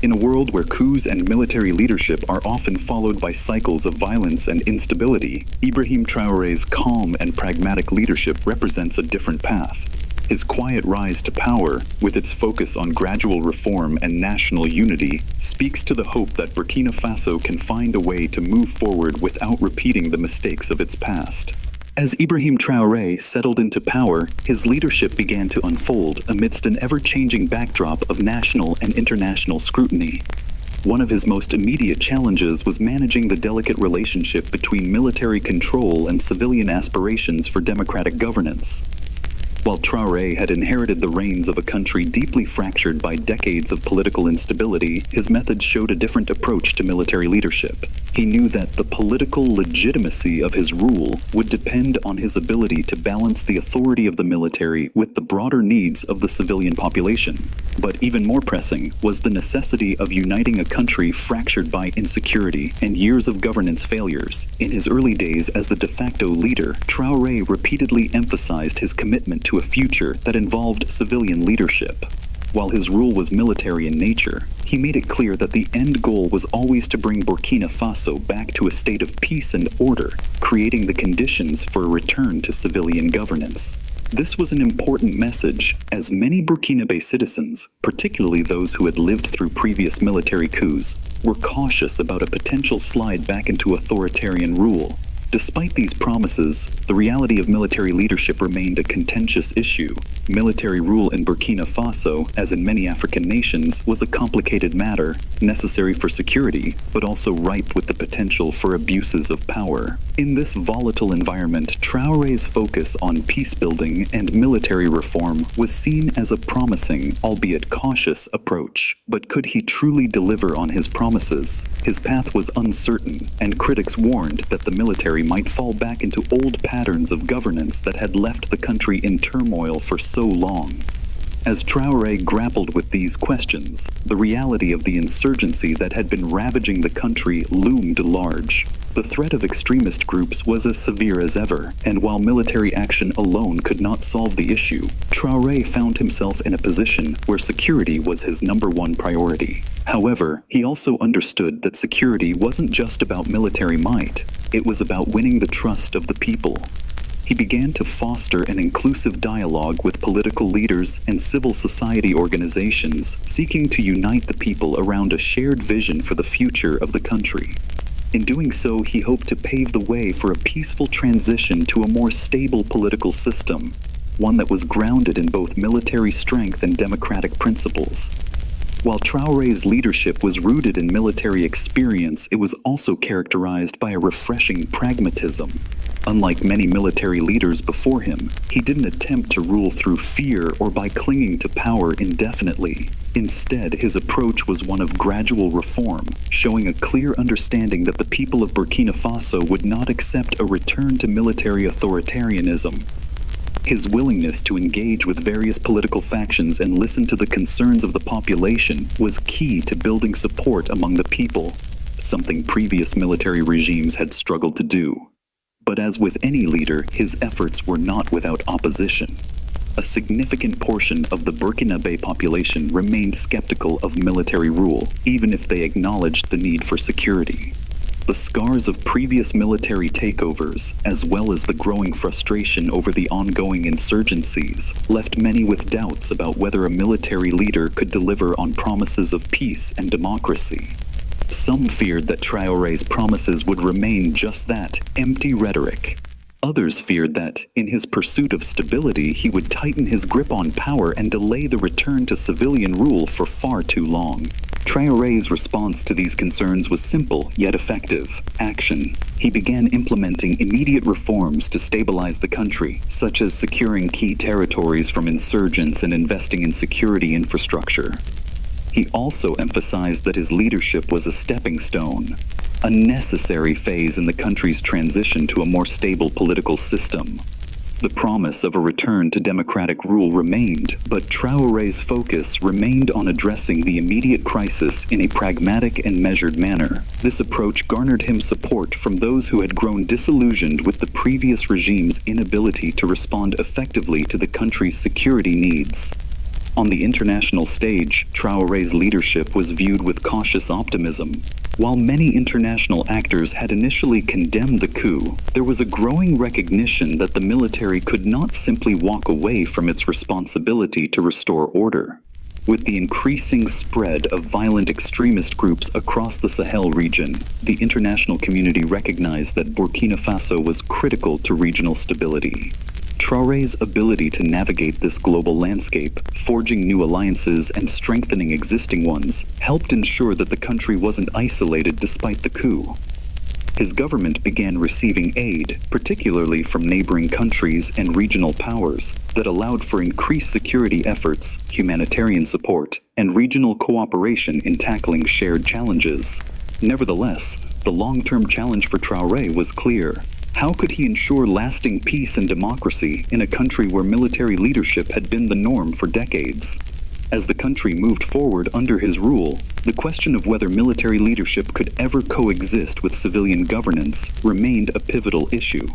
In a world where coups and military leadership are often followed by cycles of violence and instability, Ibrahim Traoré's calm and pragmatic leadership represents a different path. His quiet rise to power, with its focus on gradual reform and national unity, speaks to the hope that Burkina Faso can find a way to move forward without repeating the mistakes of its past. As Ibrahim Traoré settled into power, his leadership began to unfold amidst an ever-changing backdrop of national and international scrutiny. One of his most immediate challenges was managing the delicate relationship between military control and civilian aspirations for democratic governance. While Traoré had inherited the reins of a country deeply fractured by decades of political instability, his methods showed a different approach to military leadership. He knew that the political legitimacy of his rule would depend on his ability to balance the authority of the military with the broader needs of the civilian population. But even more pressing was the necessity of uniting a country fractured by insecurity and years of governance failures. In his early days as the de facto leader, Traoré repeatedly emphasized his commitment to a future that involved civilian leadership. While his rule was military in nature, he made it clear that the end goal was always to bring Burkina Faso back to a state of peace and order, creating the conditions for a return to civilian governance. This was an important message, as many Burkinabe citizens, particularly those who had lived through previous military coups, were cautious about a potential slide back into authoritarian rule. Despite these promises, the reality of military leadership remained a contentious issue. Military rule in Burkina Faso, as in many African nations, was a complicated matter, necessary for security, but also ripe with the potential for abuses of power. In this volatile environment, Traoré's focus on peace-building and military reform was seen as a promising, albeit cautious, approach. But could he truly deliver on his promises? His path was uncertain, and critics warned that the military might fall back into old patterns of governance that had left the country in turmoil for so long. As Traoré grappled with these questions, the reality of the insurgency that had been ravaging the country loomed large. The threat of extremist groups was as severe as ever, and while military action alone could not solve the issue, Traoré found himself in a position where security was his #1 priority. However, he also understood that security wasn't just about military might, it was about winning the trust of the people. He began to foster an inclusive dialogue with political leaders and civil society organizations, seeking to unite the people around a shared vision for the future of the country. In doing so, he hoped to pave the way for a peaceful transition to a more stable political system, one that was grounded in both military strength and democratic principles. While Traoré's leadership was rooted in military experience, it was also characterized by a refreshing pragmatism. Unlike many military leaders before him, he didn't attempt to rule through fear or by clinging to power indefinitely. Instead, his approach was one of gradual reform, showing a clear understanding that the people of Burkina Faso would not accept a return to military authoritarianism. His willingness to engage with various political factions and listen to the concerns of the population was key to building support among the people, something previous military regimes had struggled to do. But as with any leader, his efforts were not without opposition. A significant portion of the Burkinabe population remained skeptical of military rule, even if they acknowledged the need for security. The scars of previous military takeovers, as well as the growing frustration over the ongoing insurgencies, left many with doubts about whether a military leader could deliver on promises of peace and democracy. Some feared that Traoré's promises would remain just that, empty rhetoric. Others feared that, in his pursuit of stability, he would tighten his grip on power and delay the return to civilian rule for far too long. Traoré's response to these concerns was simple yet effective: action. He began implementing immediate reforms to stabilize the country, such as securing key territories from insurgents and investing in security infrastructure. He also emphasized that his leadership was a stepping stone, a necessary phase in the country's transition to a more stable political system. The promise of a return to democratic rule remained, but Traoré's focus remained on addressing the immediate crisis in a pragmatic and measured manner. This approach garnered him support from those who had grown disillusioned with the previous regime's inability to respond effectively to the country's security needs. On the international stage, Traoré's leadership was viewed with cautious optimism. While many international actors had initially condemned the coup, there was a growing recognition that the military could not simply walk away from its responsibility to restore order. With the increasing spread of violent extremist groups across the Sahel region, the international community recognized that Burkina Faso was critical to regional stability. Traoré's ability to navigate this global landscape, forging new alliances and strengthening existing ones, helped ensure that the country wasn't isolated despite the coup. His government began receiving aid, particularly from neighboring countries and regional powers, that allowed for increased security efforts, humanitarian support, and regional cooperation in tackling shared challenges. Nevertheless, the long-term challenge for Traoré was clear. How could he ensure lasting peace and democracy in a country where military leadership had been the norm for decades? As the country moved forward under his rule, the question of whether military leadership could ever coexist with civilian governance remained a pivotal issue.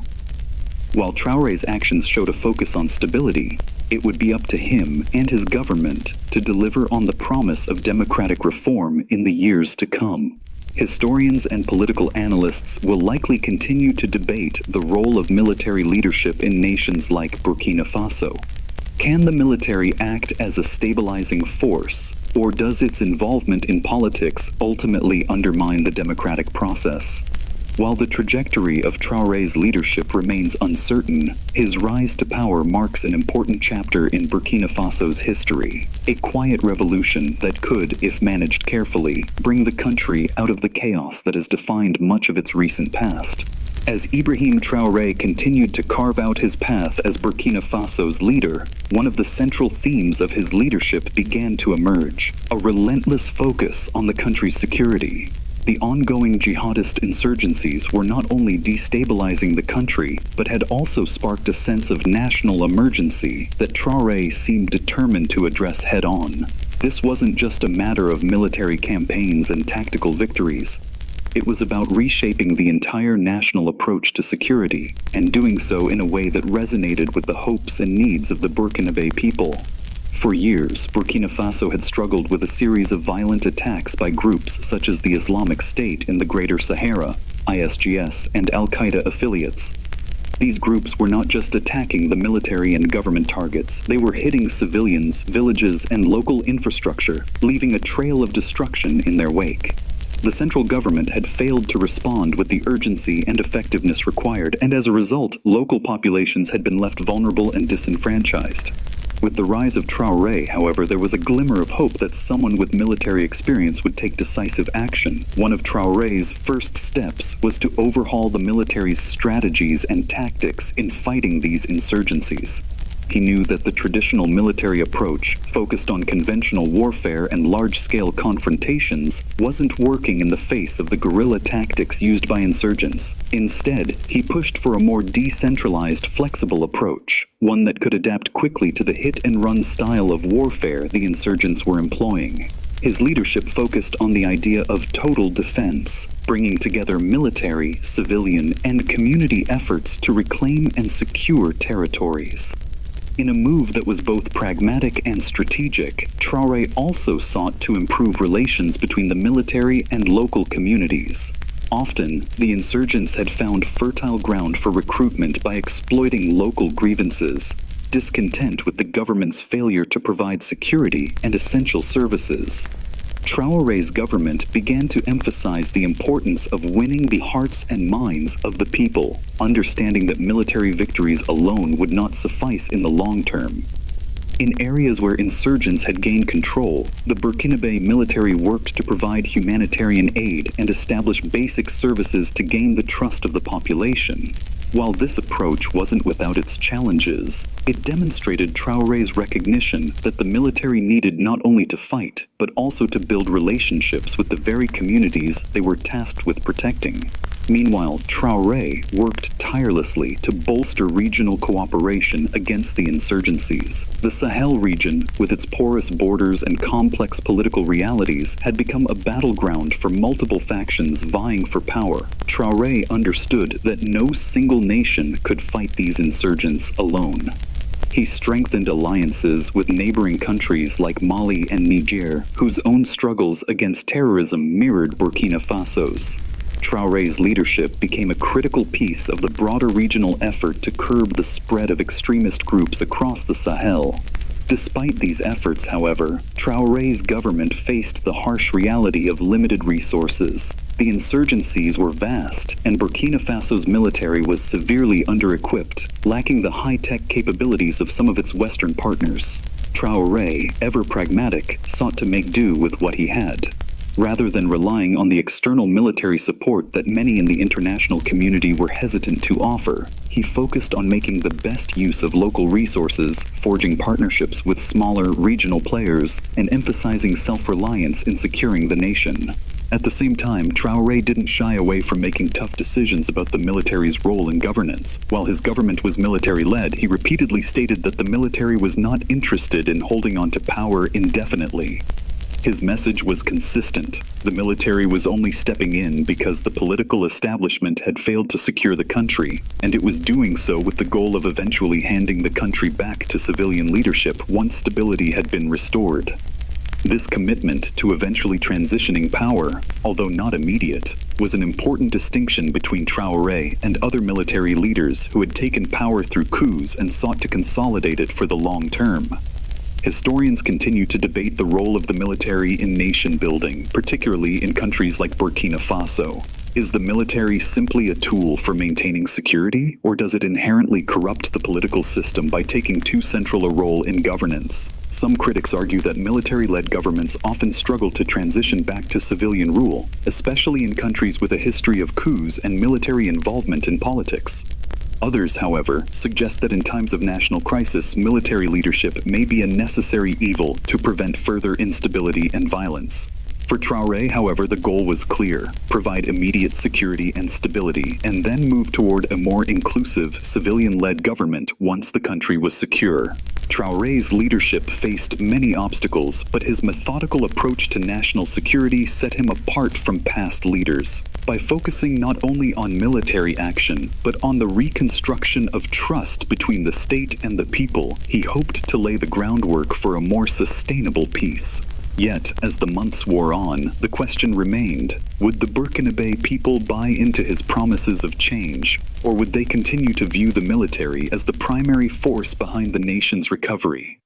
While Traoré's actions showed a focus on stability, it would be up to him and his government to deliver on the promise of democratic reform in the years to come. Historians and political analysts will likely continue to debate the role of military leadership in nations like Burkina Faso. Can the military act as a stabilizing force, or does its involvement in politics ultimately undermine the democratic process? While the trajectory of Traoré's leadership remains uncertain, his rise to power marks an important chapter in Burkina Faso's history, a quiet revolution that could, if managed carefully, bring the country out of the chaos that has defined much of its recent past. As Ibrahim Traoré continued to carve out his path as Burkina Faso's leader, one of the central themes of his leadership began to emerge: a relentless focus on the country's security. The ongoing jihadist insurgencies were not only destabilizing the country, but had also sparked a sense of national emergency that Traoré seemed determined to address head-on. This wasn't just a matter of military campaigns and tactical victories. It was about reshaping the entire national approach to security, and doing so in a way that resonated with the hopes and needs of the Burkinabe people. For years, Burkina Faso had struggled with a series of violent attacks by groups such as the Islamic State in the Greater Sahara, ISGS, and Al-Qaeda affiliates. These groups were not just attacking the military and government targets, they were hitting civilians, villages, and local infrastructure, leaving a trail of destruction in their wake. The central government had failed to respond with the urgency and effectiveness required, and as a result, local populations had been left vulnerable and disenfranchised. With the rise of Traoré, however, there was a glimmer of hope that someone with military experience would take decisive action. One of Traoré's first steps was to overhaul the military's strategies and tactics in fighting these insurgencies. He knew that the traditional military approach, focused on conventional warfare and large-scale confrontations, wasn't working in the face of the guerrilla tactics used by insurgents. Instead, he pushed for a more decentralized, flexible approach, one that could adapt quickly to the hit-and-run style of warfare the insurgents were employing. His leadership focused on the idea of total defense, bringing together military, civilian, and community efforts to reclaim and secure territories. In a move that was both pragmatic and strategic, Traoré also sought to improve relations between the military and local communities. Often, the insurgents had found fertile ground for recruitment by exploiting local grievances, discontent with the government's failure to provide security and essential services. Traoré's government began to emphasize the importance of winning the hearts and minds of the people, understanding that military victories alone would not suffice in the long term. In areas where insurgents had gained control, the Burkinabe military worked to provide humanitarian aid and establish basic services to gain the trust of the population. While this approach wasn't without its challenges, it demonstrated Traoré's recognition that the military needed not only to fight, but also to build relationships with the very communities they were tasked with protecting. Meanwhile, Traoré worked tirelessly to bolster regional cooperation against the insurgencies. The Sahel region, with its porous borders and complex political realities, had become a battleground for multiple factions vying for power. Traoré understood that no single nation could fight these insurgents alone. He strengthened alliances with neighboring countries like Mali and Niger, whose own struggles against terrorism mirrored Burkina Faso's. Traoré's leadership became a critical piece of the broader regional effort to curb the spread of extremist groups across the Sahel. Despite these efforts, however, Traoré's government faced the harsh reality of limited resources. The insurgencies were vast, and Burkina Faso's military was severely under-equipped, lacking the high-tech capabilities of some of its Western partners. Traoré, ever pragmatic, sought to make do with what he had. Rather than relying on the external military support that many in the international community were hesitant to offer, he focused on making the best use of local resources, forging partnerships with smaller, regional players, and emphasizing self-reliance in securing the nation. At the same time, Traoré didn't shy away from making tough decisions about the military's role in governance. While his government was military-led, he repeatedly stated that the military was not interested in holding on to power indefinitely. His message was consistent. The military was only stepping in because the political establishment had failed to secure the country, and it was doing so with the goal of eventually handing the country back to civilian leadership once stability had been restored. This commitment to eventually transitioning power, although not immediate, was an important distinction between Traoré and other military leaders who had taken power through coups and sought to consolidate it for the long term. Historians continue to debate the role of the military in nation building, particularly in countries like Burkina Faso. Is the military simply a tool for maintaining security, or does it inherently corrupt the political system by taking too central a role in governance? Some critics argue that military-led governments often struggle to transition back to civilian rule, especially in countries with a history of coups and military involvement in politics. Others, however, suggest that in times of national crisis, military leadership may be a necessary evil to prevent further instability and violence. For Traoré, however, the goal was clear: provide immediate security and stability, and then move toward a more inclusive, civilian-led government once the country was secure. Traoré's leadership faced many obstacles, but his methodical approach to national security set him apart from past leaders. By focusing not only on military action, but on the reconstruction of trust between the state and the people, he hoped to lay the groundwork for a more sustainable peace. Yet, as the months wore on, the question remained: would the Burkinabe people buy into his promises of change, or would they continue to view the military as the primary force behind the nation's recovery?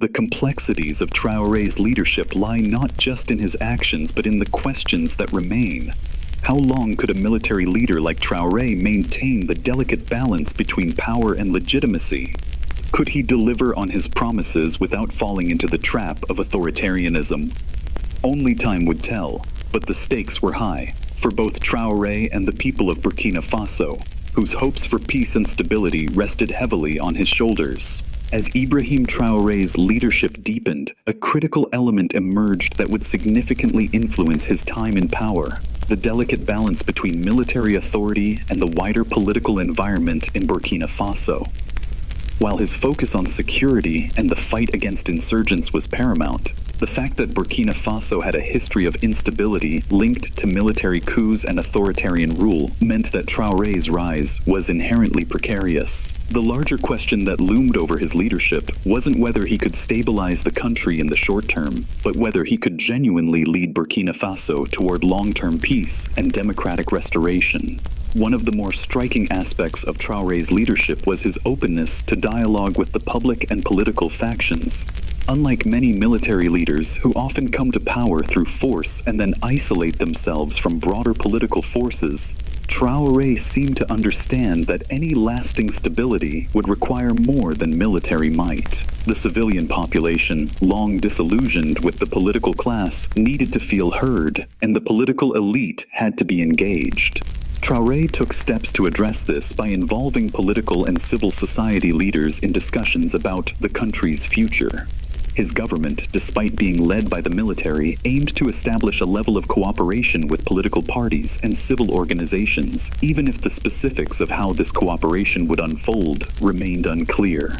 The complexities of Traoré's leadership lie not just in his actions, but in the questions that remain. How long could a military leader like Traoré maintain the delicate balance between power and legitimacy? Could he deliver on his promises without falling into the trap of authoritarianism? Only time would tell, but the stakes were high, for both Traoré and the people of Burkina Faso, whose hopes for peace and stability rested heavily on his shoulders. As Ibrahim Traoré's leadership deepened, a critical element emerged that would significantly influence his time in power: the delicate balance between military authority and the wider political environment in Burkina Faso. While his focus on security and the fight against insurgents was paramount, the fact that Burkina Faso had a history of instability linked to military coups and authoritarian rule meant that Traoré's rise was inherently precarious. The larger question that loomed over his leadership wasn't whether he could stabilize the country in the short term, but whether he could genuinely lead Burkina Faso toward long-term peace and democratic restoration. One of the more striking aspects of Traoré's leadership was his openness to dialogue with the public and political factions. Unlike many military leaders who often come to power through force and then isolate themselves from broader political forces, Traoré seemed to understand that any lasting stability would require more than military might. The civilian population, long disillusioned with the political class, needed to feel heard, and the political elite had to be engaged. Traoré took steps to address this by involving political and civil society leaders in discussions about the country's future. His government, despite being led by the military, aimed to establish a level of cooperation with political parties and civil organizations, even if the specifics of how this cooperation would unfold remained unclear.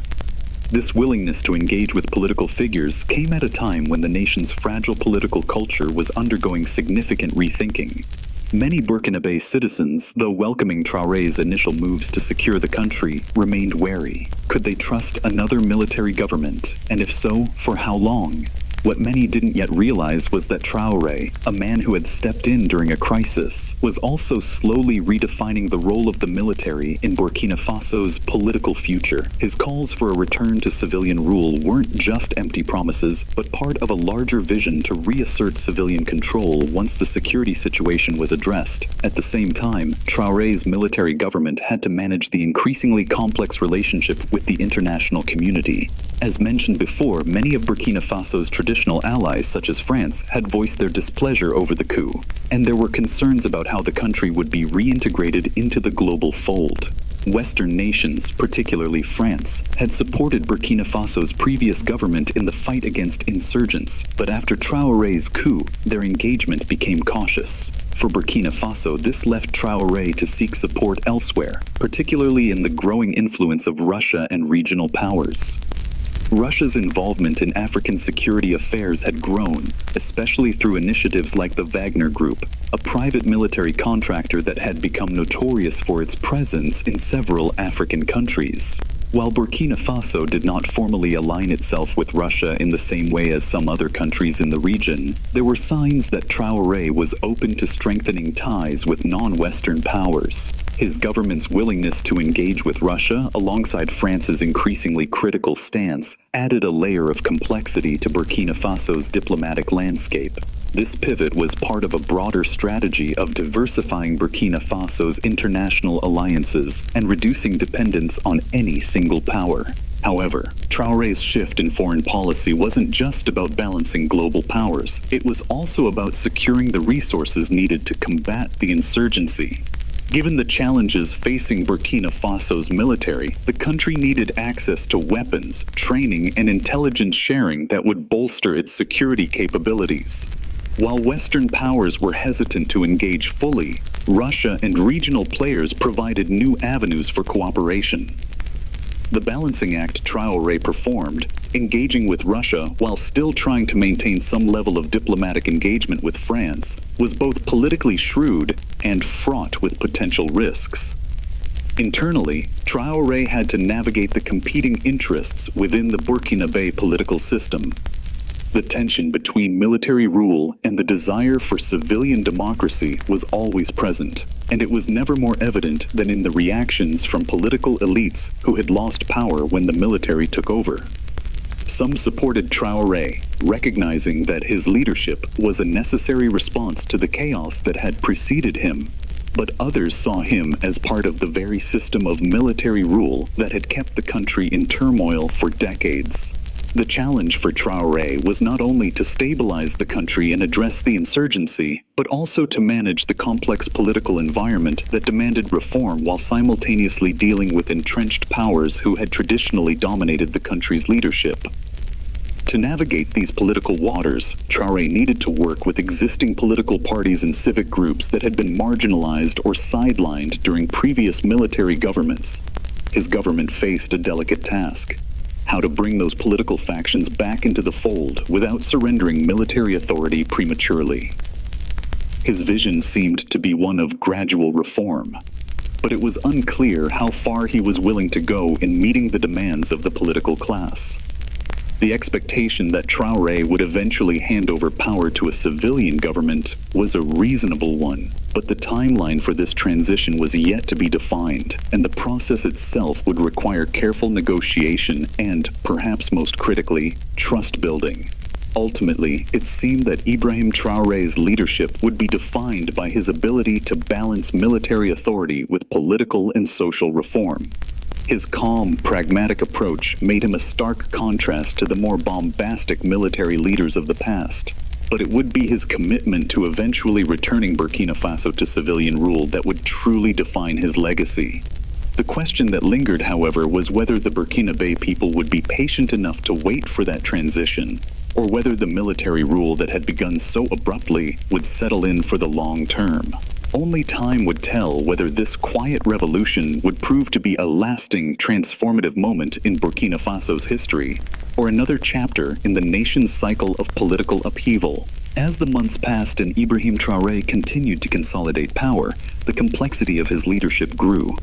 This willingness to engage with political figures came at a time when the nation's fragile political culture was undergoing significant rethinking. Many Burkinabe citizens, though welcoming Traoré's initial moves to secure the country, remained wary. Could they trust another military government? And if so, for how long? What many didn't yet realize was that Traoré, a man who had stepped in during a crisis, was also slowly redefining the role of the military in Burkina Faso's political future. His calls for a return to civilian rule weren't just empty promises, but part of a larger vision to reassert civilian control once the security situation was addressed. At the same time, Traoré's military government had to manage the increasingly complex relationship with the international community. As mentioned before, many of Burkina Faso's traditional allies, such as France, had voiced their displeasure over the coup, and there were concerns about how the country would be reintegrated into the global fold. Western nations, particularly France, had supported Burkina Faso's previous government in the fight against insurgents, but after Traoré's coup, their engagement became cautious. For Burkina Faso, this left Traoré to seek support elsewhere, particularly in the growing influence of Russia and regional powers. Russia's involvement in African security affairs had grown, especially through initiatives like the Wagner Group, a private military contractor that had become notorious for its presence in several African countries. While Burkina Faso did not formally align itself with Russia in the same way as some other countries in the region, there were signs that Traoré was open to strengthening ties with non-Western powers. His government's willingness to engage with Russia, alongside France's increasingly critical stance, added a layer of complexity to Burkina Faso's diplomatic landscape. This pivot was part of a broader strategy of diversifying Burkina Faso's international alliances and reducing dependence on any single power. However, Traoré's shift in foreign policy wasn't just about balancing global powers. It was also about securing the resources needed to combat the insurgency. Given the challenges facing Burkina Faso's military, the country needed access to weapons, training, and intelligence sharing that would bolster its security capabilities. While Western powers were hesitant to engage fully, Russia and regional players provided new avenues for cooperation. The balancing act Traoré performed, engaging with Russia while still trying to maintain some level of diplomatic engagement with France, was both politically shrewd and fraught with potential risks. Internally, Traoré had to navigate the competing interests within the Burkinabe political system. The tension between military rule and the desire for civilian democracy was always present, and it was never more evident than in the reactions from political elites who had lost power when the military took over. Some supported Traoré, recognizing that his leadership was a necessary response to the chaos that had preceded him, but others saw him as part of the very system of military rule that had kept the country in turmoil for decades. The challenge for Traoré was not only to stabilize the country and address the insurgency, but also to manage the complex political environment that demanded reform while simultaneously dealing with entrenched powers who had traditionally dominated the country's leadership. To navigate these political waters, Traoré needed to work with existing political parties and civic groups that had been marginalized or sidelined during previous military governments. His government faced a delicate task: how to bring those political factions back into the fold without surrendering military authority prematurely. His vision seemed to be one of gradual reform, but it was unclear how far he was willing to go in meeting the demands of the political class. The expectation that Traoré would eventually hand over power to a civilian government was a reasonable one, but the timeline for this transition was yet to be defined, and the process itself would require careful negotiation and, perhaps most critically, trust building. Ultimately, it seemed that Ibrahim Traoré's leadership would be defined by his ability to balance military authority with political and social reform. His calm, pragmatic approach made him a stark contrast to the more bombastic military leaders of the past. But it would be his commitment to eventually returning Burkina Faso to civilian rule that would truly define his legacy. The question that lingered, however, was whether the Burkinabe people would be patient enough to wait for that transition, or whether the military rule that had begun so abruptly would settle in for the long term. Only time would tell whether this quiet revolution would prove to be a lasting, transformative moment in Burkina Faso's history, or another chapter in the nation's cycle of political upheaval. As the months passed and Ibrahim Traoré continued to consolidate power, the complexity of his leadership grew.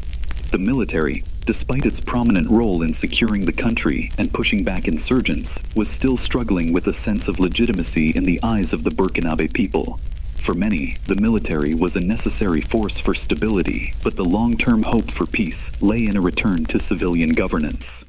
The military, despite its prominent role in securing the country and pushing back insurgents, was still struggling with a sense of legitimacy in the eyes of the Burkinabe people. For many, the military was a necessary force for stability, but the long-term hope for peace lay in a return to civilian governance.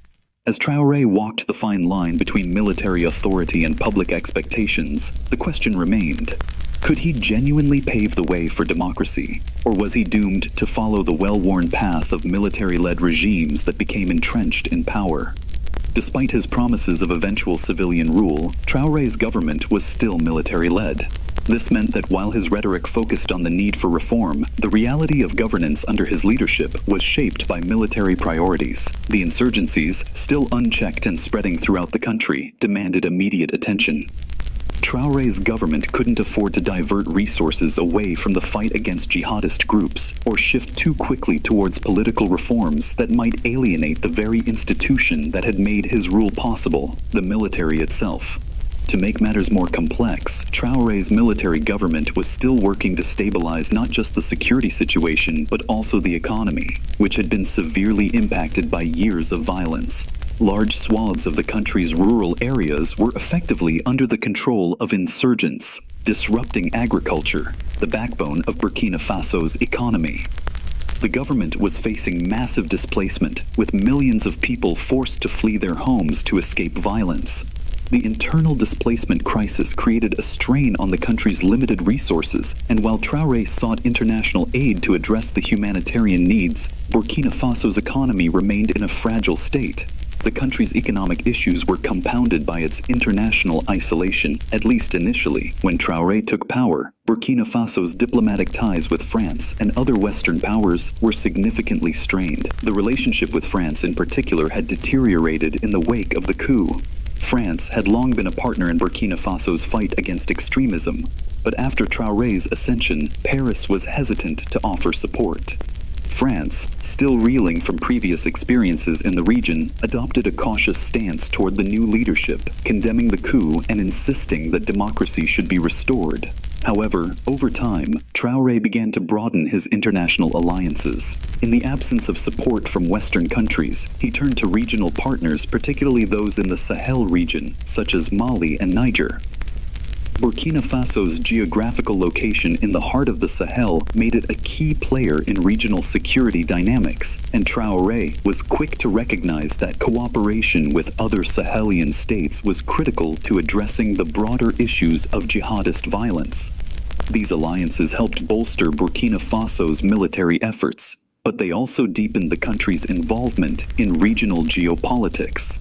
As Traoré walked the fine line between military authority and public expectations, the question remained: could he genuinely pave the way for democracy, or was he doomed to follow the well-worn path of military-led regimes that became entrenched in power? Despite his promises of eventual civilian rule, Traoré's government was still military-led. This meant that while his rhetoric focused on the need for reform, the reality of governance under his leadership was shaped by military priorities. The insurgencies, still unchecked and spreading throughout the country, demanded immediate attention. Traoré's government couldn't afford to divert resources away from the fight against jihadist groups or shift too quickly towards political reforms that might alienate the very institution that had made his rule possible, the military itself. To make matters more complex, Traoré's military government was still working to stabilize not just the security situation, but also the economy, which had been severely impacted by years of violence. Large swaths of the country's rural areas were effectively under the control of insurgents, disrupting agriculture, the backbone of Burkina Faso's economy. The government was facing massive displacement, with millions of people forced to flee their homes to escape violence. The internal displacement crisis created a strain on the country's limited resources, and while Traoré sought international aid to address the humanitarian needs, Burkina Faso's economy remained in a fragile state. The country's economic issues were compounded by its international isolation, at least initially. When Traoré took power, Burkina Faso's diplomatic ties with France and other Western powers were significantly strained. The relationship with France in particular had deteriorated in the wake of the coup. France had long been a partner in Burkina Faso's fight against extremism, but after Traoré's ascension, Paris was hesitant to offer support. France, still reeling from previous experiences in the region, adopted a cautious stance toward the new leadership, condemning the coup and insisting that democracy should be restored. However, over time, Traoré began to broaden his international alliances. In the absence of support from Western countries, he turned to regional partners, particularly those in the Sahel region, such as Mali and Niger. Burkina Faso's geographical location in the heart of the Sahel made it a key player in regional security dynamics, and Traoré was quick to recognize that cooperation with other Sahelian states was critical to addressing the broader issues of jihadist violence. These alliances helped bolster Burkina Faso's military efforts, but they also deepened the country's involvement in regional geopolitics.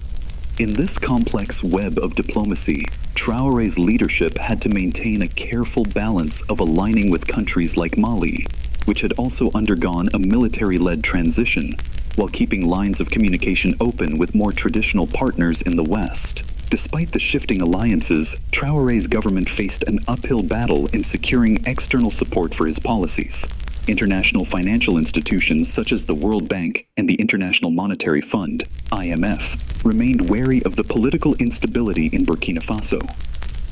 In this complex web of diplomacy, Traoré's leadership had to maintain a careful balance of aligning with countries like Mali, which had also undergone a military-led transition, while keeping lines of communication open with more traditional partners in the West. Despite the shifting alliances, Traoré's government faced an uphill battle in securing external support for his policies. International financial institutions such as the World Bank and the International Monetary Fund, IMF, remained wary of the political instability in Burkina Faso.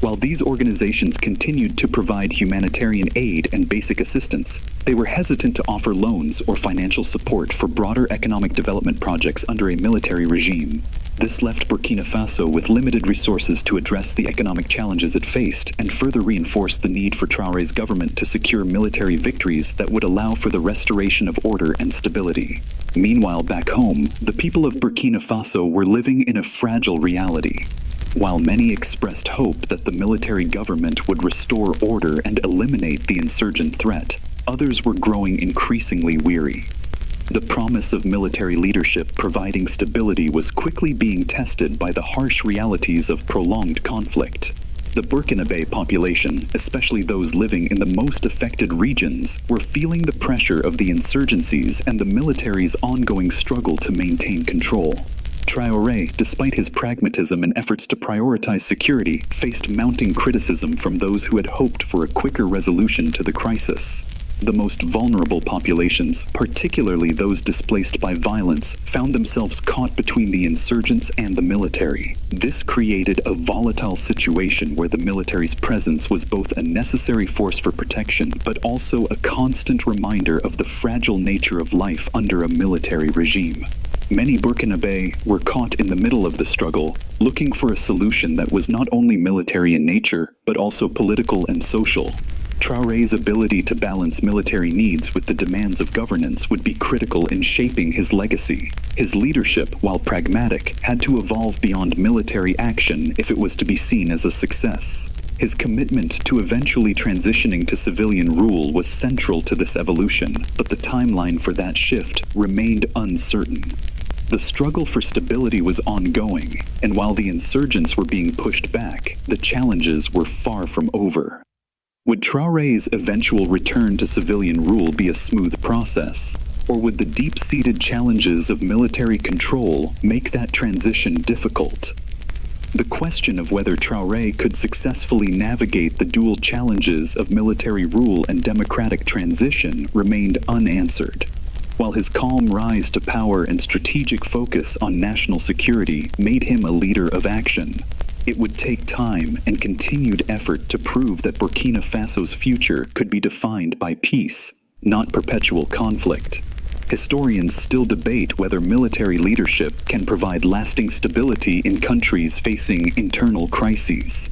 While these organizations continued to provide humanitarian aid and basic assistance, they were hesitant to offer loans or financial support for broader economic development projects under a military regime. This left Burkina Faso with limited resources to address the economic challenges it faced and further reinforced the need for Traoré's government to secure military victories that would allow for the restoration of order and stability. Meanwhile, back home, the people of Burkina Faso were living in a fragile reality. While many expressed hope that the military government would restore order and eliminate the insurgent threat, others were growing increasingly weary. The promise of military leadership providing stability was quickly being tested by the harsh realities of prolonged conflict. The Burkinabe population, especially those living in the most affected regions, were feeling the pressure of the insurgencies and the military's ongoing struggle to maintain control. Traoré, despite his pragmatism and efforts to prioritize security, faced mounting criticism from those who had hoped for a quicker resolution to the crisis. The most vulnerable populations, particularly those displaced by violence, found themselves caught between the insurgents and the military. This created a volatile situation where the military's presence was both a necessary force for protection, but also a constant reminder of the fragile nature of life under a military regime. Many Burkinabe were caught in the middle of the struggle, looking for a solution that was not only military in nature, but also political and social. Traoré's ability to balance military needs with the demands of governance would be critical in shaping his legacy. His leadership, while pragmatic, had to evolve beyond military action if it was to be seen as a success. His commitment to eventually transitioning to civilian rule was central to this evolution, but the timeline for that shift remained uncertain. The struggle for stability was ongoing, and while the insurgents were being pushed back, the challenges were far from over. Would Traoré's eventual return to civilian rule be a smooth process, or would the deep-seated challenges of military control make that transition difficult? The question of whether Traoré could successfully navigate the dual challenges of military rule and democratic transition remained unanswered. While his calm rise to power and strategic focus on national security made him a leader of action, It would take time and continued effort to prove that Burkina Faso's future could be defined by peace, not perpetual conflict. Historians still debate whether military leadership can provide lasting stability in countries facing internal crises.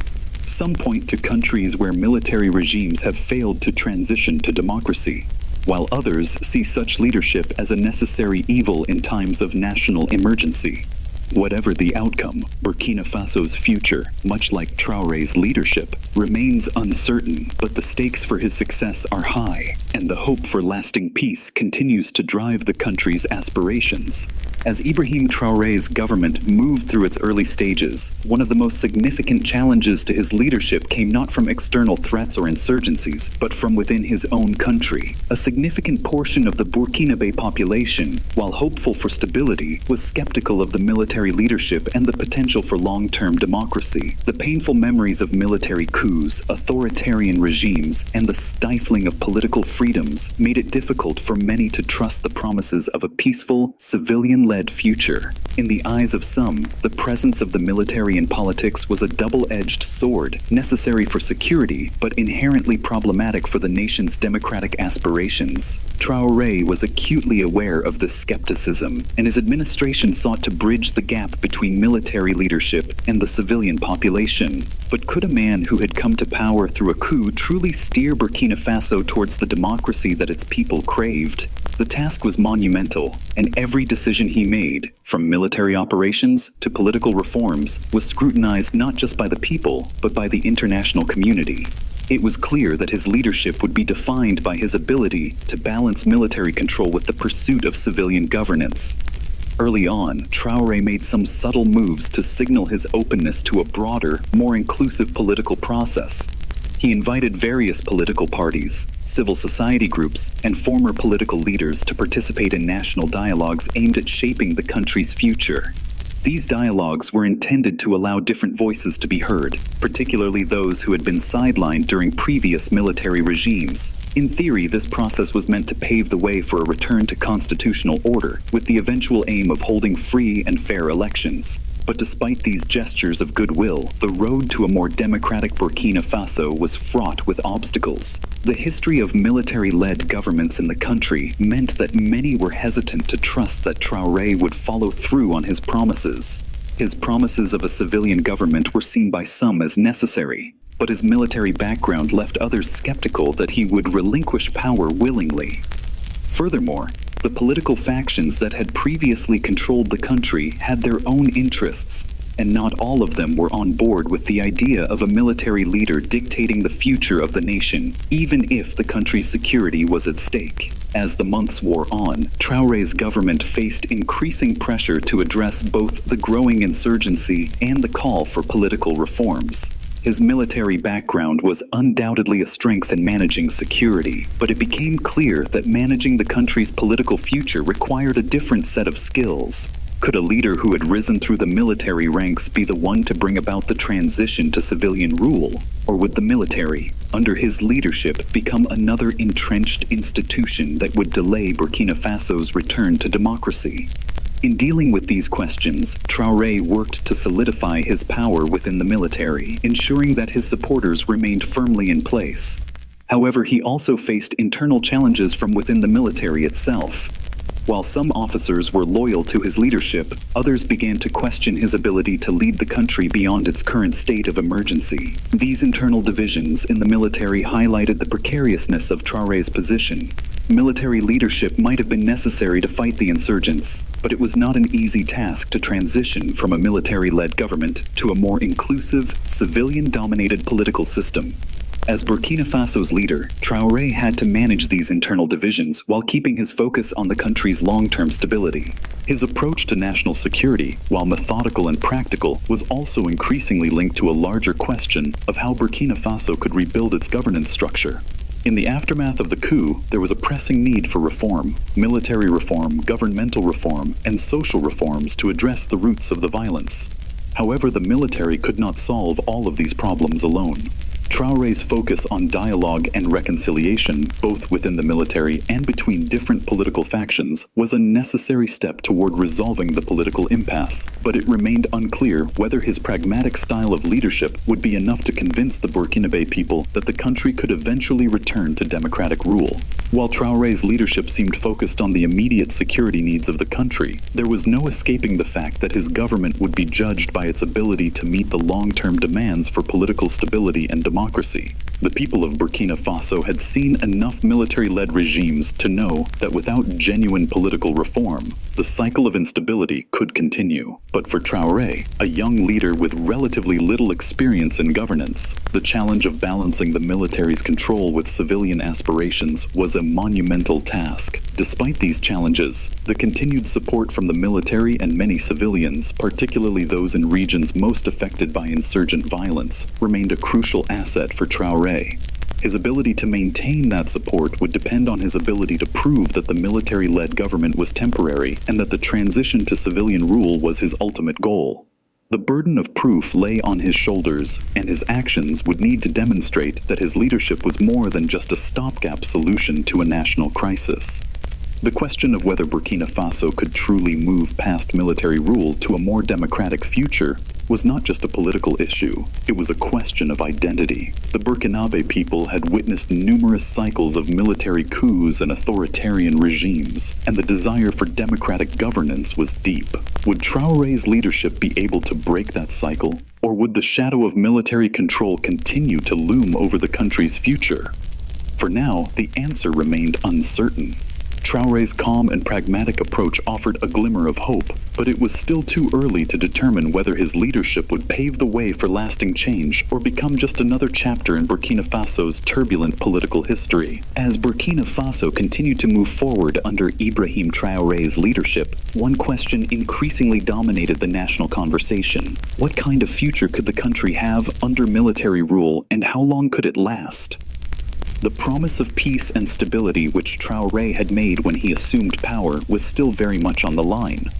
Some point to countries where military regimes have failed to transition to democracy, while others see such leadership as a necessary evil in times of national emergency. Whatever the outcome, Burkina Faso's future, much like Traoré's leadership, remains uncertain, but the stakes for his success are high, and the hope for lasting peace continues to drive the country's aspirations. As Ibrahim Traoré's government moved through its early stages, one of the most significant challenges to his leadership came not from external threats or insurgencies, but from within his own country. A significant portion of the Burkinabe population, while hopeful for stability, was skeptical of the military leadership and the potential for long-term democracy. The painful memories of military coups, authoritarian regimes, and the stifling of political freedoms made it difficult for many to trust the promises of a peaceful, civilian-led future. In the eyes of some, the presence of the military in politics was a double-edged sword, necessary for security, but inherently problematic for the nation's democratic aspirations. Traoré was acutely aware of this skepticism, and his administration sought to bridge the gap between military leadership and the civilian population. But could a man who had come to power through a coup truly steer Burkina Faso towards the democracy that its people craved? The task was monumental, and every decision he made, from military operations to political reforms, was scrutinized not just by the people, but by the international community. It was clear that his leadership would be defined by his ability to balance military control with the pursuit of civilian governance. Early on, Traoré made some subtle moves to signal his openness to a broader, more inclusive political process. He invited various political parties, civil society groups, and former political leaders to participate in national dialogues aimed at shaping the country's future. These dialogues were intended to allow different voices to be heard, particularly those who had been sidelined during previous military regimes. In theory, this process was meant to pave the way for a return to constitutional order, with the eventual aim of holding free and fair elections. But despite these gestures of goodwill, the road to a more democratic Burkina Faso was fraught with obstacles. The history of military-led governments in the country meant that many were hesitant to trust that Traoré would follow through on his promises. His promises of a civilian government were seen by some as necessary, but his military background left others skeptical that he would relinquish power willingly. Furthermore, the political factions that had previously controlled the country had their own interests, and not all of them were on board with the idea of a military leader dictating the future of the nation, even if the country's security was at stake. As the months wore on, Traoré's government faced increasing pressure to address both the growing insurgency and the call for political reforms. His military background was undoubtedly a strength in managing security, but it became clear that managing the country's political future required a different set of skills. Could a leader who had risen through the military ranks be the one to bring about the transition to civilian rule? Or would the military, under his leadership, become another entrenched institution that would delay Burkina Faso's return to democracy? In dealing with these questions, Traoré worked to solidify his power within the military, ensuring that his supporters remained firmly in place. However, he also faced internal challenges from within the military itself. While some officers were loyal to his leadership, others began to question his ability to lead the country beyond its current state of emergency. These internal divisions in the military highlighted the precariousness of Traoré's position. Military leadership might have been necessary to fight the insurgents, but it was not an easy task to transition from a military-led government to a more inclusive, civilian-dominated political system. As Burkina Faso's leader, Traoré had to manage these internal divisions while keeping his focus on the country's long-term stability. His approach to national security, while methodical and practical, was also increasingly linked to a larger question of how Burkina Faso could rebuild its governance structure. In the aftermath of the coup, there was a pressing need for reform, military reform, governmental reform, and social reforms to address the roots of the violence. However, the military could not solve all of these problems alone. Traoré's focus on dialogue and reconciliation, both within the military and between different political factions, was a necessary step toward resolving the political impasse, but it remained unclear whether his pragmatic style of leadership would be enough to convince the Burkinabe people that the country could eventually return to democratic rule. While Traoré's leadership seemed focused on the immediate security needs of the country, there was no escaping the fact that his government would be judged by its ability to meet the long-term demands for political stability and democracy. The people of Burkina Faso had seen enough military-led regimes to know that without genuine political reform, the cycle of instability could continue. But for Traoré, a young leader with relatively little experience in governance, the challenge of balancing the military's control with civilian aspirations was a monumental task. Despite these challenges, the continued support from the military and many civilians, particularly those in regions most affected by insurgent violence, remained a crucial asset for Traoré. His ability to maintain that support would depend on his ability to prove that the military-led government was temporary and that the transition to civilian rule was his ultimate goal. The burden of proof lay on his shoulders, and his actions would need to demonstrate that his leadership was more than just a stopgap solution to a national crisis. The question of whether Burkina Faso could truly move past military rule to a more democratic future was not just a political issue, it was a question of identity. The Burkinabe people had witnessed numerous cycles of military coups and authoritarian regimes, and the desire for democratic governance was deep. Would Traoré's leadership be able to break that cycle, or would the shadow of military control continue to loom over the country's future? For now, the answer remained uncertain. Traoré's calm and pragmatic approach offered a glimmer of hope, but it was still too early to determine whether his leadership would pave the way for lasting change or become just another chapter in Burkina Faso's turbulent political history. As Burkina Faso continued to move forward under Ibrahim Traoré's leadership, one question increasingly dominated the national conversation. What kind of future could the country have under military rule, and how long could it last? The promise of peace and stability which Traoré had made when he assumed power was still very much on the line.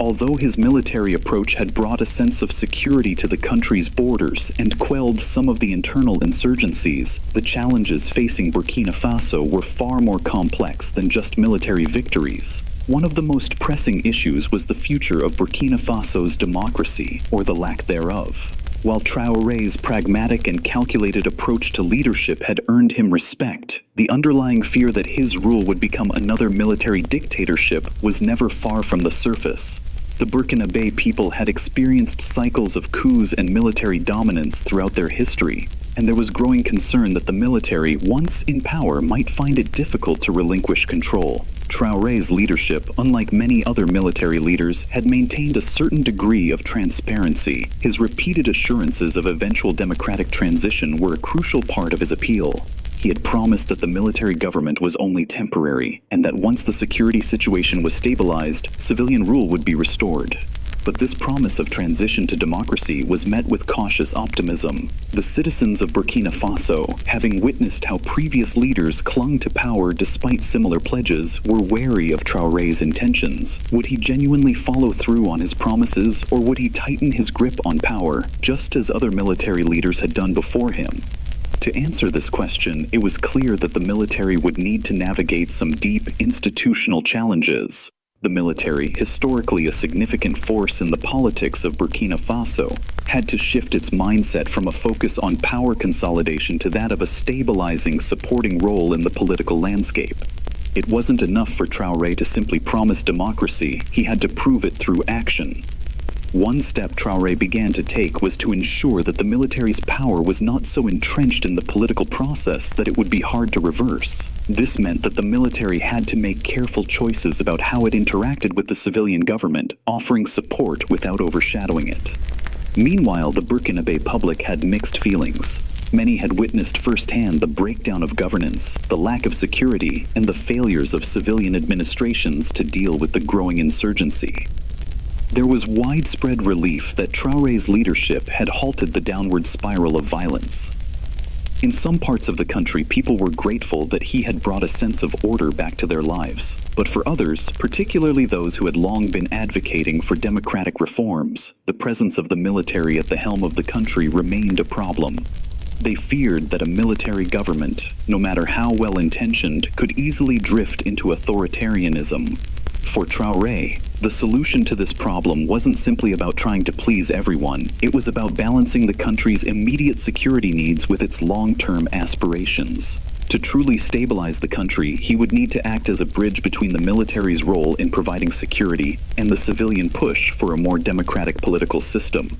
Although his military approach had brought a sense of security to the country's borders and quelled some of the internal insurgencies, the challenges facing Burkina Faso were far more complex than just military victories. One of the most pressing issues was the future of Burkina Faso's democracy, or the lack thereof. While Traoré's pragmatic and calculated approach to leadership had earned him respect, the underlying fear that his rule would become another military dictatorship was never far from the surface. The Burkinabe people had experienced cycles of coups and military dominance throughout their history, and there was growing concern that the military, once in power, might find it difficult to relinquish control. Traoré's leadership, unlike many other military leaders, had maintained a certain degree of transparency. His repeated assurances of eventual democratic transition were a crucial part of his appeal. He had promised that the military government was only temporary, and that once the security situation was stabilized, civilian rule would be restored. But this promise of transition to democracy was met with cautious optimism. The citizens of Burkina Faso, having witnessed how previous leaders clung to power despite similar pledges, were wary of Traoré's intentions. Would he genuinely follow through on his promises, or would he tighten his grip on power, just as other military leaders had done before him? To answer this question, it was clear that the military would need to navigate some deep institutional challenges. The military, historically a significant force in the politics of Burkina Faso, had to shift its mindset from a focus on power consolidation to that of a stabilizing, supporting role in the political landscape. It wasn't enough for Traoré to simply promise democracy, he had to prove it through action. One step Traoré began to take was to ensure that the military's power was not so entrenched in the political process that it would be hard to reverse. This meant that the military had to make careful choices about how it interacted with the civilian government, offering support without overshadowing it. Meanwhile, the Burkinabe public had mixed feelings. Many had witnessed firsthand the breakdown of governance, the lack of security, and the failures of civilian administrations to deal with the growing insurgency. There was widespread relief that Traoré's leadership had halted the downward spiral of violence. In some parts of the country, people were grateful that he had brought a sense of order back to their lives. But for others, particularly those who had long been advocating for democratic reforms, the presence of the military at the helm of the country remained a problem. They feared that a military government, no matter how well-intentioned, could easily drift into authoritarianism. For Traoré, the solution to this problem wasn't simply about trying to please everyone. It was about balancing the country's immediate security needs with its long-term aspirations. To truly stabilize the country, he would need to act as a bridge between the military's role in providing security and the civilian push for a more democratic political system.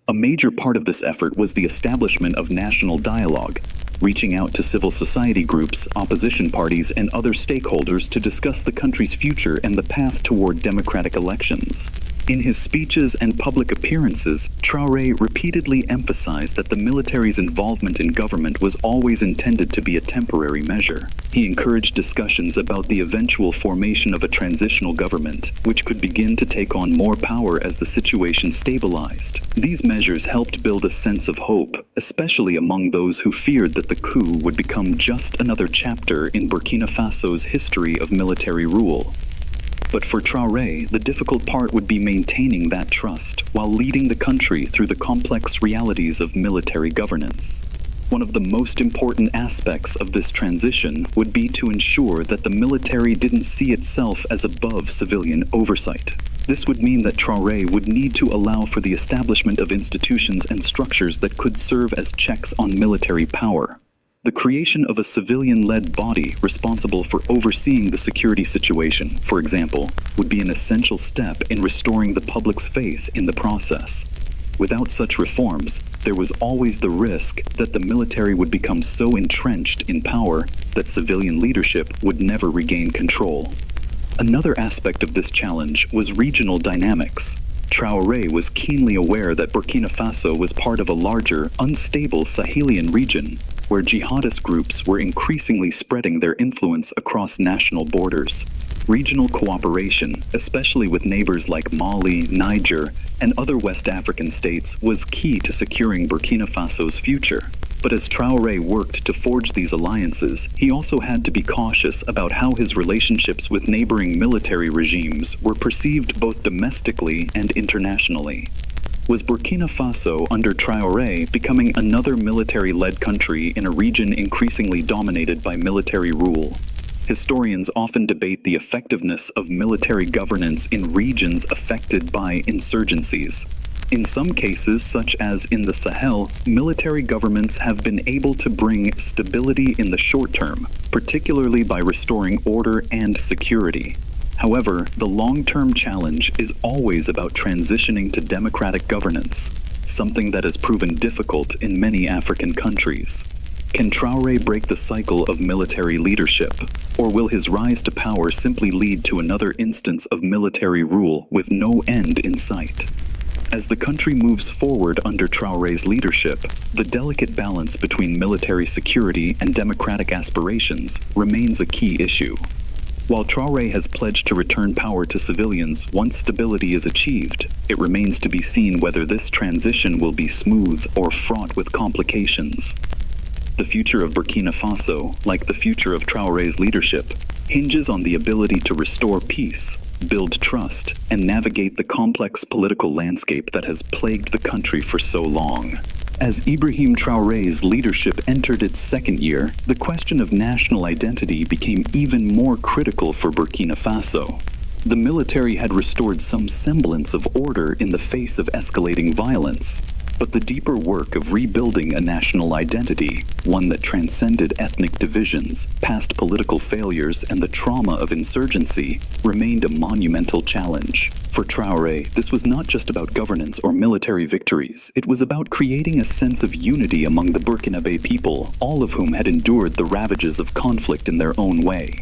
A major part of this effort was the establishment of national dialogue, reaching out to civil society groups, opposition parties, and other stakeholders to discuss the country's future and the path toward democratic elections. In his speeches and public appearances, Traoré repeatedly emphasized that the military's involvement in government was always intended to be a temporary measure. He encouraged discussions about the eventual formation of a transitional government, which could begin to take on more power as the situation stabilized. These measures helped build a sense of hope, especially among those who feared that the coup would become just another chapter in Burkina Faso's history of military rule. But for Traoré, the difficult part would be maintaining that trust while leading the country through the complex realities of military governance. One of the most important aspects of this transition would be to ensure that the military didn't see itself as above civilian oversight. This would mean that Traoré would need to allow for the establishment of institutions and structures that could serve as checks on military power. The creation of a civilian-led body responsible for overseeing the security situation, for example, would be an essential step in restoring the public's faith in the process. Without such reforms, there was always the risk that the military would become so entrenched in power that civilian leadership would never regain control. Another aspect of this challenge was regional dynamics. Traoré was keenly aware that Burkina Faso was part of a larger, unstable Sahelian region, where jihadist groups were increasingly spreading their influence across national borders. Regional cooperation, especially with neighbors like Mali, Niger, and other West African states, was key to securing Burkina Faso's future. But as Traoré worked to forge these alliances, he also had to be cautious about how his relationships with neighboring military regimes were perceived both domestically and internationally. Was Burkina Faso under Traoré becoming another military-led country in a region increasingly dominated by military rule? Historians often debate the effectiveness of military governance in regions affected by insurgencies. In some cases, such as in the Sahel, military governments have been able to bring stability in the short term, particularly by restoring order and security. However, the long-term challenge is always about transitioning to democratic governance, something that has proven difficult in many African countries. Can Traoré break the cycle of military leadership, or will his rise to power simply lead to another instance of military rule with no end in sight? As the country moves forward under Traoré's leadership, the delicate balance between military security and democratic aspirations remains a key issue. While Traoré has pledged to return power to civilians once stability is achieved, it remains to be seen whether this transition will be smooth or fraught with complications. The future of Burkina Faso, like the future of Traoré's leadership, hinges on the ability to restore peace, build trust, and navigate the complex political landscape that has plagued the country for so long. As Ibrahim Traoré's leadership entered its second year, the question of national identity became even more critical for Burkina Faso. The military had restored some semblance of order in the face of escalating violence, but the deeper work of rebuilding a national identity, one that transcended ethnic divisions, past political failures, and the trauma of insurgency, remained a monumental challenge. For Traoré, this was not just about governance or military victories. It was about creating a sense of unity among the Burkinabe people, all of whom had endured the ravages of conflict in their own way.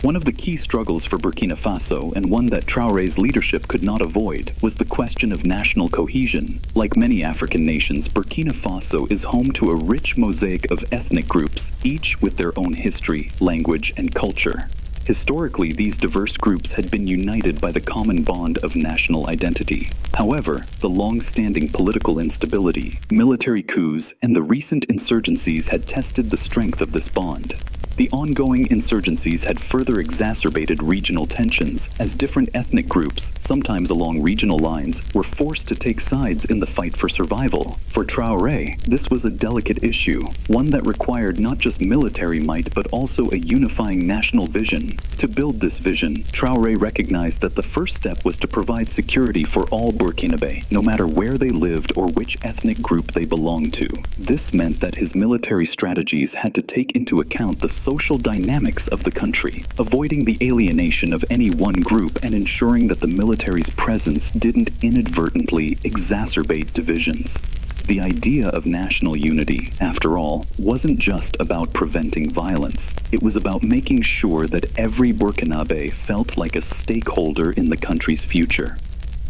One of the key struggles for Burkina Faso, and one that Traoré's leadership could not avoid, was the question of national cohesion. Like many African nations, Burkina Faso is home to a rich mosaic of ethnic groups, each with their own history, language, and culture. Historically, these diverse groups had been united by the common bond of national identity. However, the long-standing political instability, military coups, and the recent insurgencies had tested the strength of this bond. The ongoing insurgencies had further exacerbated regional tensions as different ethnic groups, sometimes along regional lines, were forced to take sides in the fight for survival. For Traoré, this was a delicate issue, one that required not just military might but also a unifying national vision. To build this vision, Traoré recognized that the first step was to provide security for all Burkinabe, no matter where they lived or which ethnic group they belonged to. This meant that his military strategies had to take into account the social dynamics of the country, avoiding the alienation of any one group and ensuring that the military's presence didn't inadvertently exacerbate divisions. The idea of national unity, after all, wasn't just about preventing violence. It was about making sure that every Burkinabe felt like a stakeholder in the country's future.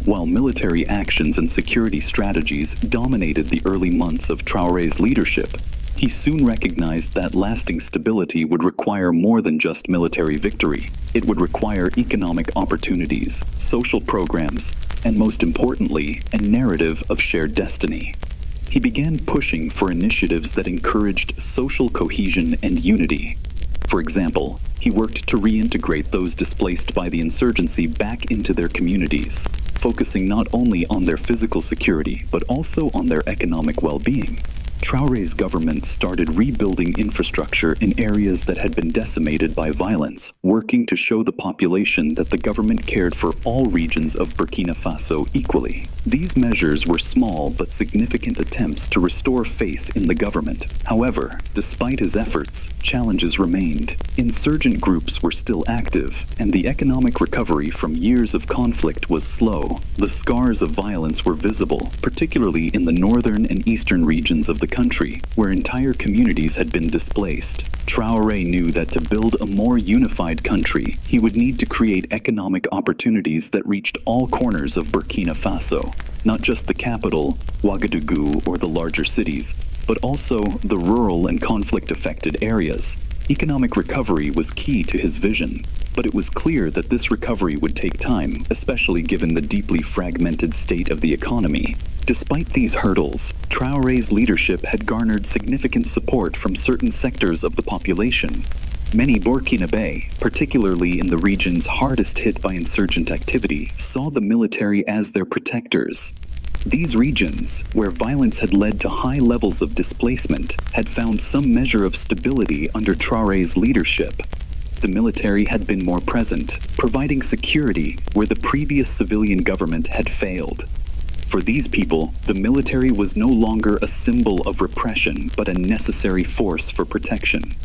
While military actions and security strategies dominated the early months of Traoré's leadership, he soon recognized that lasting stability would require more than just military victory. It would require economic opportunities, social programs, and most importantly, a narrative of shared destiny. He began pushing for initiatives that encouraged social cohesion and unity. For example, he worked to reintegrate those displaced by the insurgency back into their communities, focusing not only on their physical security but also on their economic well-being. Traoré's government started rebuilding infrastructure in areas that had been decimated by violence, working to show the population that the government cared for all regions of Burkina Faso equally. These measures were small but significant attempts to restore faith in the government. However, despite his efforts, challenges remained. Insurgent groups were still active, and the economic recovery from years of conflict was slow. The scars of violence were visible, particularly in the northern and eastern regions of the country, where entire communities had been displaced. Traoré knew that to build a more unified country, he would need to create economic opportunities that reached all corners of Burkina Faso, not just the capital, Ouagadougou, or the larger cities, but also the rural and conflict-affected areas. Economic recovery was key to his vision, but it was clear that this recovery would take time, especially given the deeply fragmented state of the economy. Despite these hurdles, Traoré's leadership had garnered significant support from certain sectors of the population. Many Burkinabe, particularly in the regions hardest hit by insurgent activity, saw the military as their protectors. These regions, where violence had led to high levels of displacement, had found some measure of stability under Traoré's leadership. The military had been more present, providing security where the previous civilian government had failed. For these people, the military was no longer a symbol of repression, but a necessary force for protection.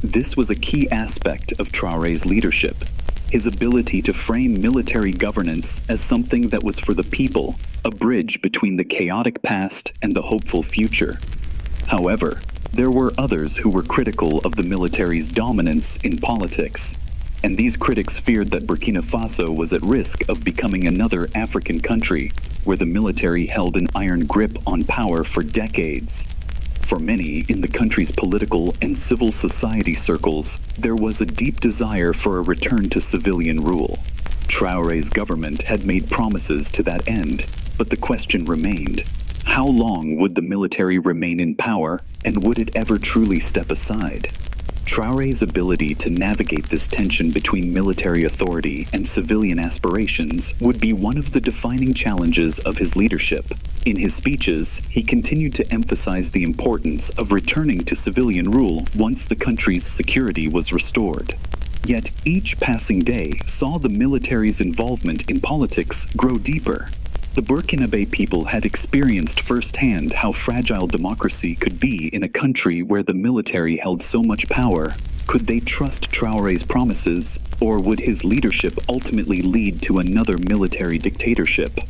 This was a key aspect of Traoré's leadership, his ability to frame military governance as something that was for the people, a bridge between the chaotic past and the hopeful future. However, there were others who were critical of the military's dominance in politics, and these critics feared that Burkina Faso was at risk of becoming another African country where the military held an iron grip on power for decades. For many in the country's political and civil society circles, there was a deep desire for a return to civilian rule. Traoré's government had made promises to that end, but the question remained: how long would the military remain in power, and would it ever truly step aside? Traoré's ability to navigate this tension between military authority and civilian aspirations would be one of the defining challenges of his leadership. In his speeches, he continued to emphasize the importance of returning to civilian rule once the country's security was restored. Yet each passing day saw the military's involvement in politics grow deeper. The Burkinabe people had experienced firsthand how fragile democracy could be in a country where the military held so much power. Could they trust Traoré's promises, or would his leadership ultimately lead to another military dictatorship?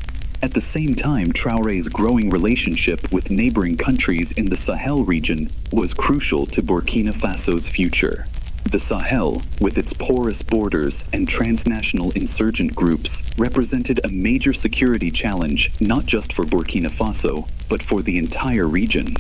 At the same time, Traoré's growing relationship with neighboring countries in the Sahel region was crucial to Burkina Faso's future. The Sahel, with its porous borders and transnational insurgent groups, represented a major security challenge not just for Burkina Faso, but for the entire region.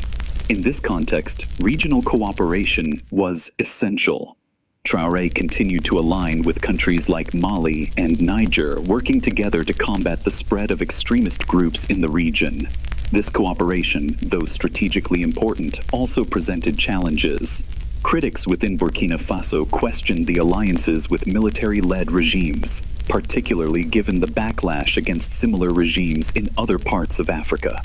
In this context, regional cooperation was essential. Traoré continued to align with countries like Mali and Niger, working together to combat the spread of extremist groups in the region. This cooperation, though strategically important, also presented challenges. Critics within Burkina Faso questioned the alliances with military-led regimes, particularly given the backlash against similar regimes in other parts of Africa.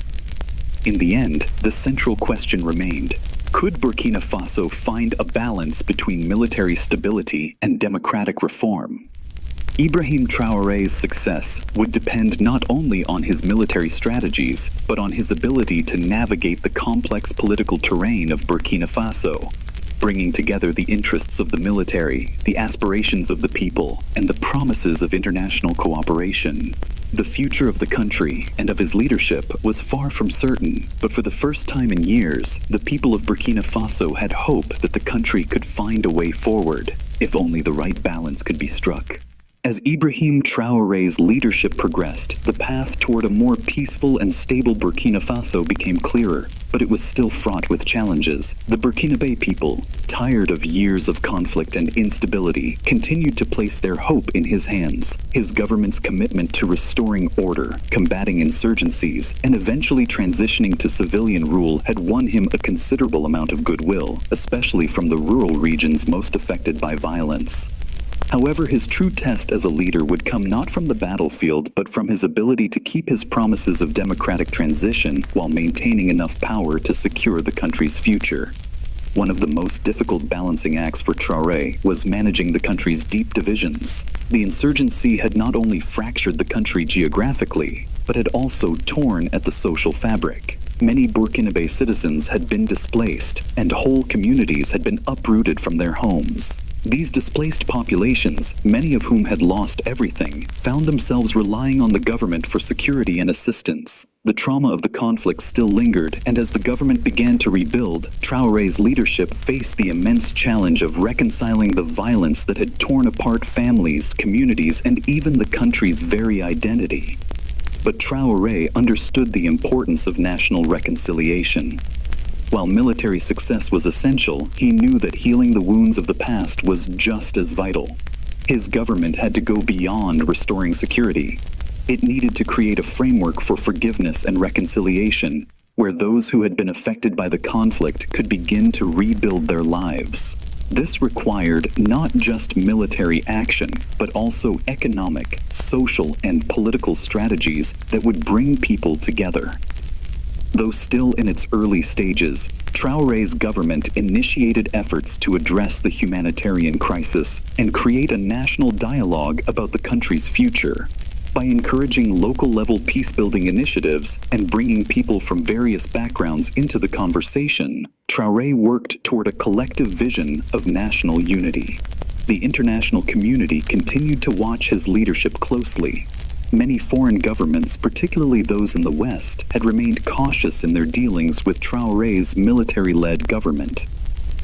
In the end, the central question remained: could Burkina Faso find a balance between military stability and democratic reform? Ibrahim Traoré's success would depend not only on his military strategies, but on his ability to navigate the complex political terrain of Burkina Faso, bringing together the interests of the military, the aspirations of the people, and the promises of international cooperation. The future of the country and of his leadership was far from certain, but for the first time in years, the people of Burkina Faso had hope that the country could find a way forward, if only the right balance could be struck. As Ibrahim Traoré's leadership progressed, the path toward a more peaceful and stable Burkina Faso became clearer, but it was still fraught with challenges. The Burkinabe people, tired of years of conflict and instability, continued to place their hope in his hands. His government's commitment to restoring order, combating insurgencies, and eventually transitioning to civilian rule had won him a considerable amount of goodwill, especially from the rural regions most affected by violence. However, his true test as a leader would come not from the battlefield, but from his ability to keep his promises of democratic transition while maintaining enough power to secure the country's future. One of the most difficult balancing acts for Traoré was managing the country's deep divisions. The insurgency had not only fractured the country geographically, but had also torn at the social fabric. Many Burkinabe citizens had been displaced, and whole communities had been uprooted from their homes. These displaced populations, many of whom had lost everything, found themselves relying on the government for security and assistance. The trauma of the conflict still lingered, and as the government began to rebuild, Traoré's leadership faced the immense challenge of reconciling the violence that had torn apart families, communities, and even the country's very identity. But Traoré understood the importance of national reconciliation. While military success was essential, he knew that healing the wounds of the past was just as vital. His government had to go beyond restoring security. It needed to create a framework for forgiveness and reconciliation, where those who had been affected by the conflict could begin to rebuild their lives. This required not just military action, but also economic, social, and political strategies that would bring people together. Though still in its early stages, Traoré's government initiated efforts to address the humanitarian crisis and create a national dialogue about the country's future. By encouraging local-level peace-building initiatives and bringing people from various backgrounds into the conversation, Traoré worked toward a collective vision of national unity. The international community continued to watch his leadership closely. Many foreign governments, particularly those in the West, had remained cautious in their dealings with Traoré's military-led government.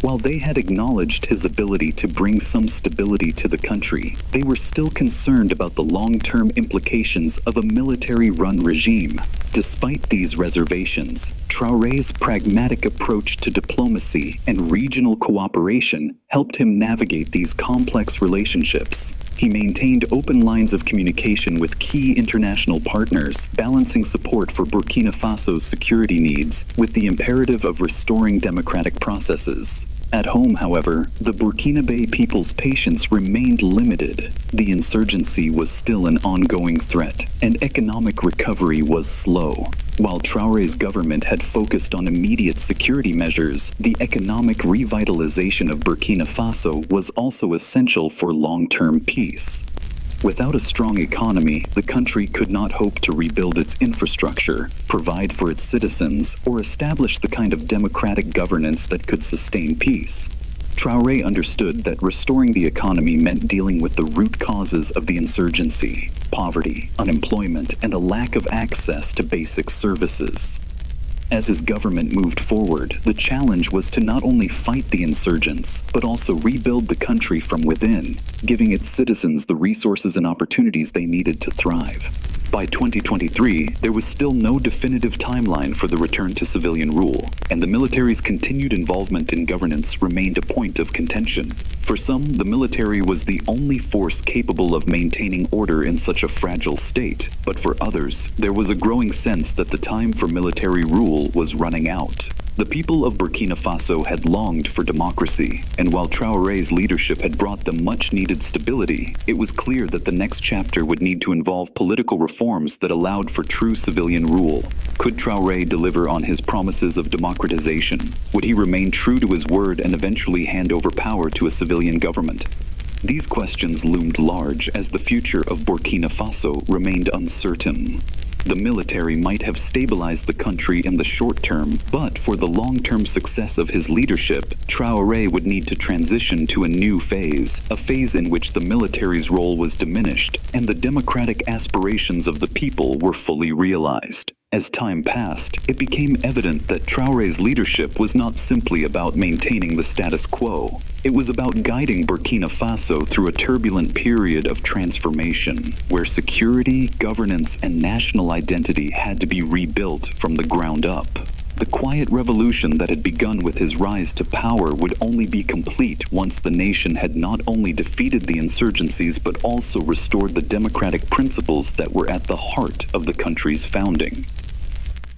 While they had acknowledged his ability to bring some stability to the country, they were still concerned about the long-term implications of a military-run regime. Despite these reservations, Traoré's pragmatic approach to diplomacy and regional cooperation helped him navigate these complex relationships. He maintained open lines of communication with key international partners, balancing support for Burkina Faso's security needs with the imperative of restoring democratic processes. At home, however, the Burkinabe people's patience remained limited. The insurgency was still an ongoing threat, and economic recovery was slow. While Traoré's government had focused on immediate security measures, the economic revitalization of Burkina Faso was also essential for long-term peace. Without a strong economy, the country could not hope to rebuild its infrastructure, provide for its citizens, or establish the kind of democratic governance that could sustain peace. Traoré understood that restoring the economy meant dealing with the root causes of the insurgency: poverty, unemployment, and a lack of access to basic services. As his government moved forward, the challenge was to not only fight the insurgents, but also rebuild the country from within, giving its citizens the resources and opportunities they needed to thrive. By 2023, there was still no definitive timeline for the return to civilian rule, and the military's continued involvement in governance remained a point of contention. For some, the military was the only force capable of maintaining order in such a fragile state, but for others, there was a growing sense that the time for military rule was running out. The people of Burkina Faso had longed for democracy, and while Traoré's leadership had brought them much-needed stability, it was clear that the next chapter would need to involve political reforms that allowed for true civilian rule. Could Traoré deliver on his promises of democratization? Would he remain true to his word and eventually hand over power to a civilian government? These questions loomed large as the future of Burkina Faso remained uncertain. The military might have stabilized the country in the short term, but for the long-term success of his leadership, Traoré would need to transition to a new phase, a phase in which the military's role was diminished and the democratic aspirations of the people were fully realized. As time passed, it became evident that Traoré's leadership was not simply about maintaining the status quo. It was about guiding Burkina Faso through a turbulent period of transformation, where security, governance, and national identity had to be rebuilt from the ground up. The quiet revolution that had begun with his rise to power would only be complete once the nation had not only defeated the insurgencies but also restored the democratic principles that were at the heart of the country's founding.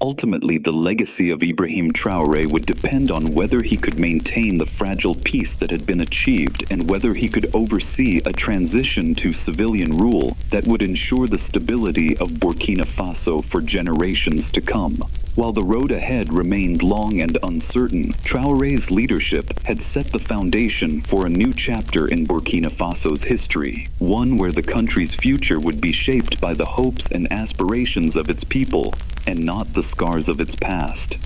Ultimately, the legacy of Ibrahim Traoré would depend on whether he could maintain the fragile peace that had been achieved and whether he could oversee a transition to civilian rule that would ensure the stability of Burkina Faso for generations to come. While the road ahead remained long and uncertain, Traoré's leadership had set the foundation for a new chapter in Burkina Faso's history, one where the country's future would be shaped by the hopes and aspirations of its people, and not the scars of its past.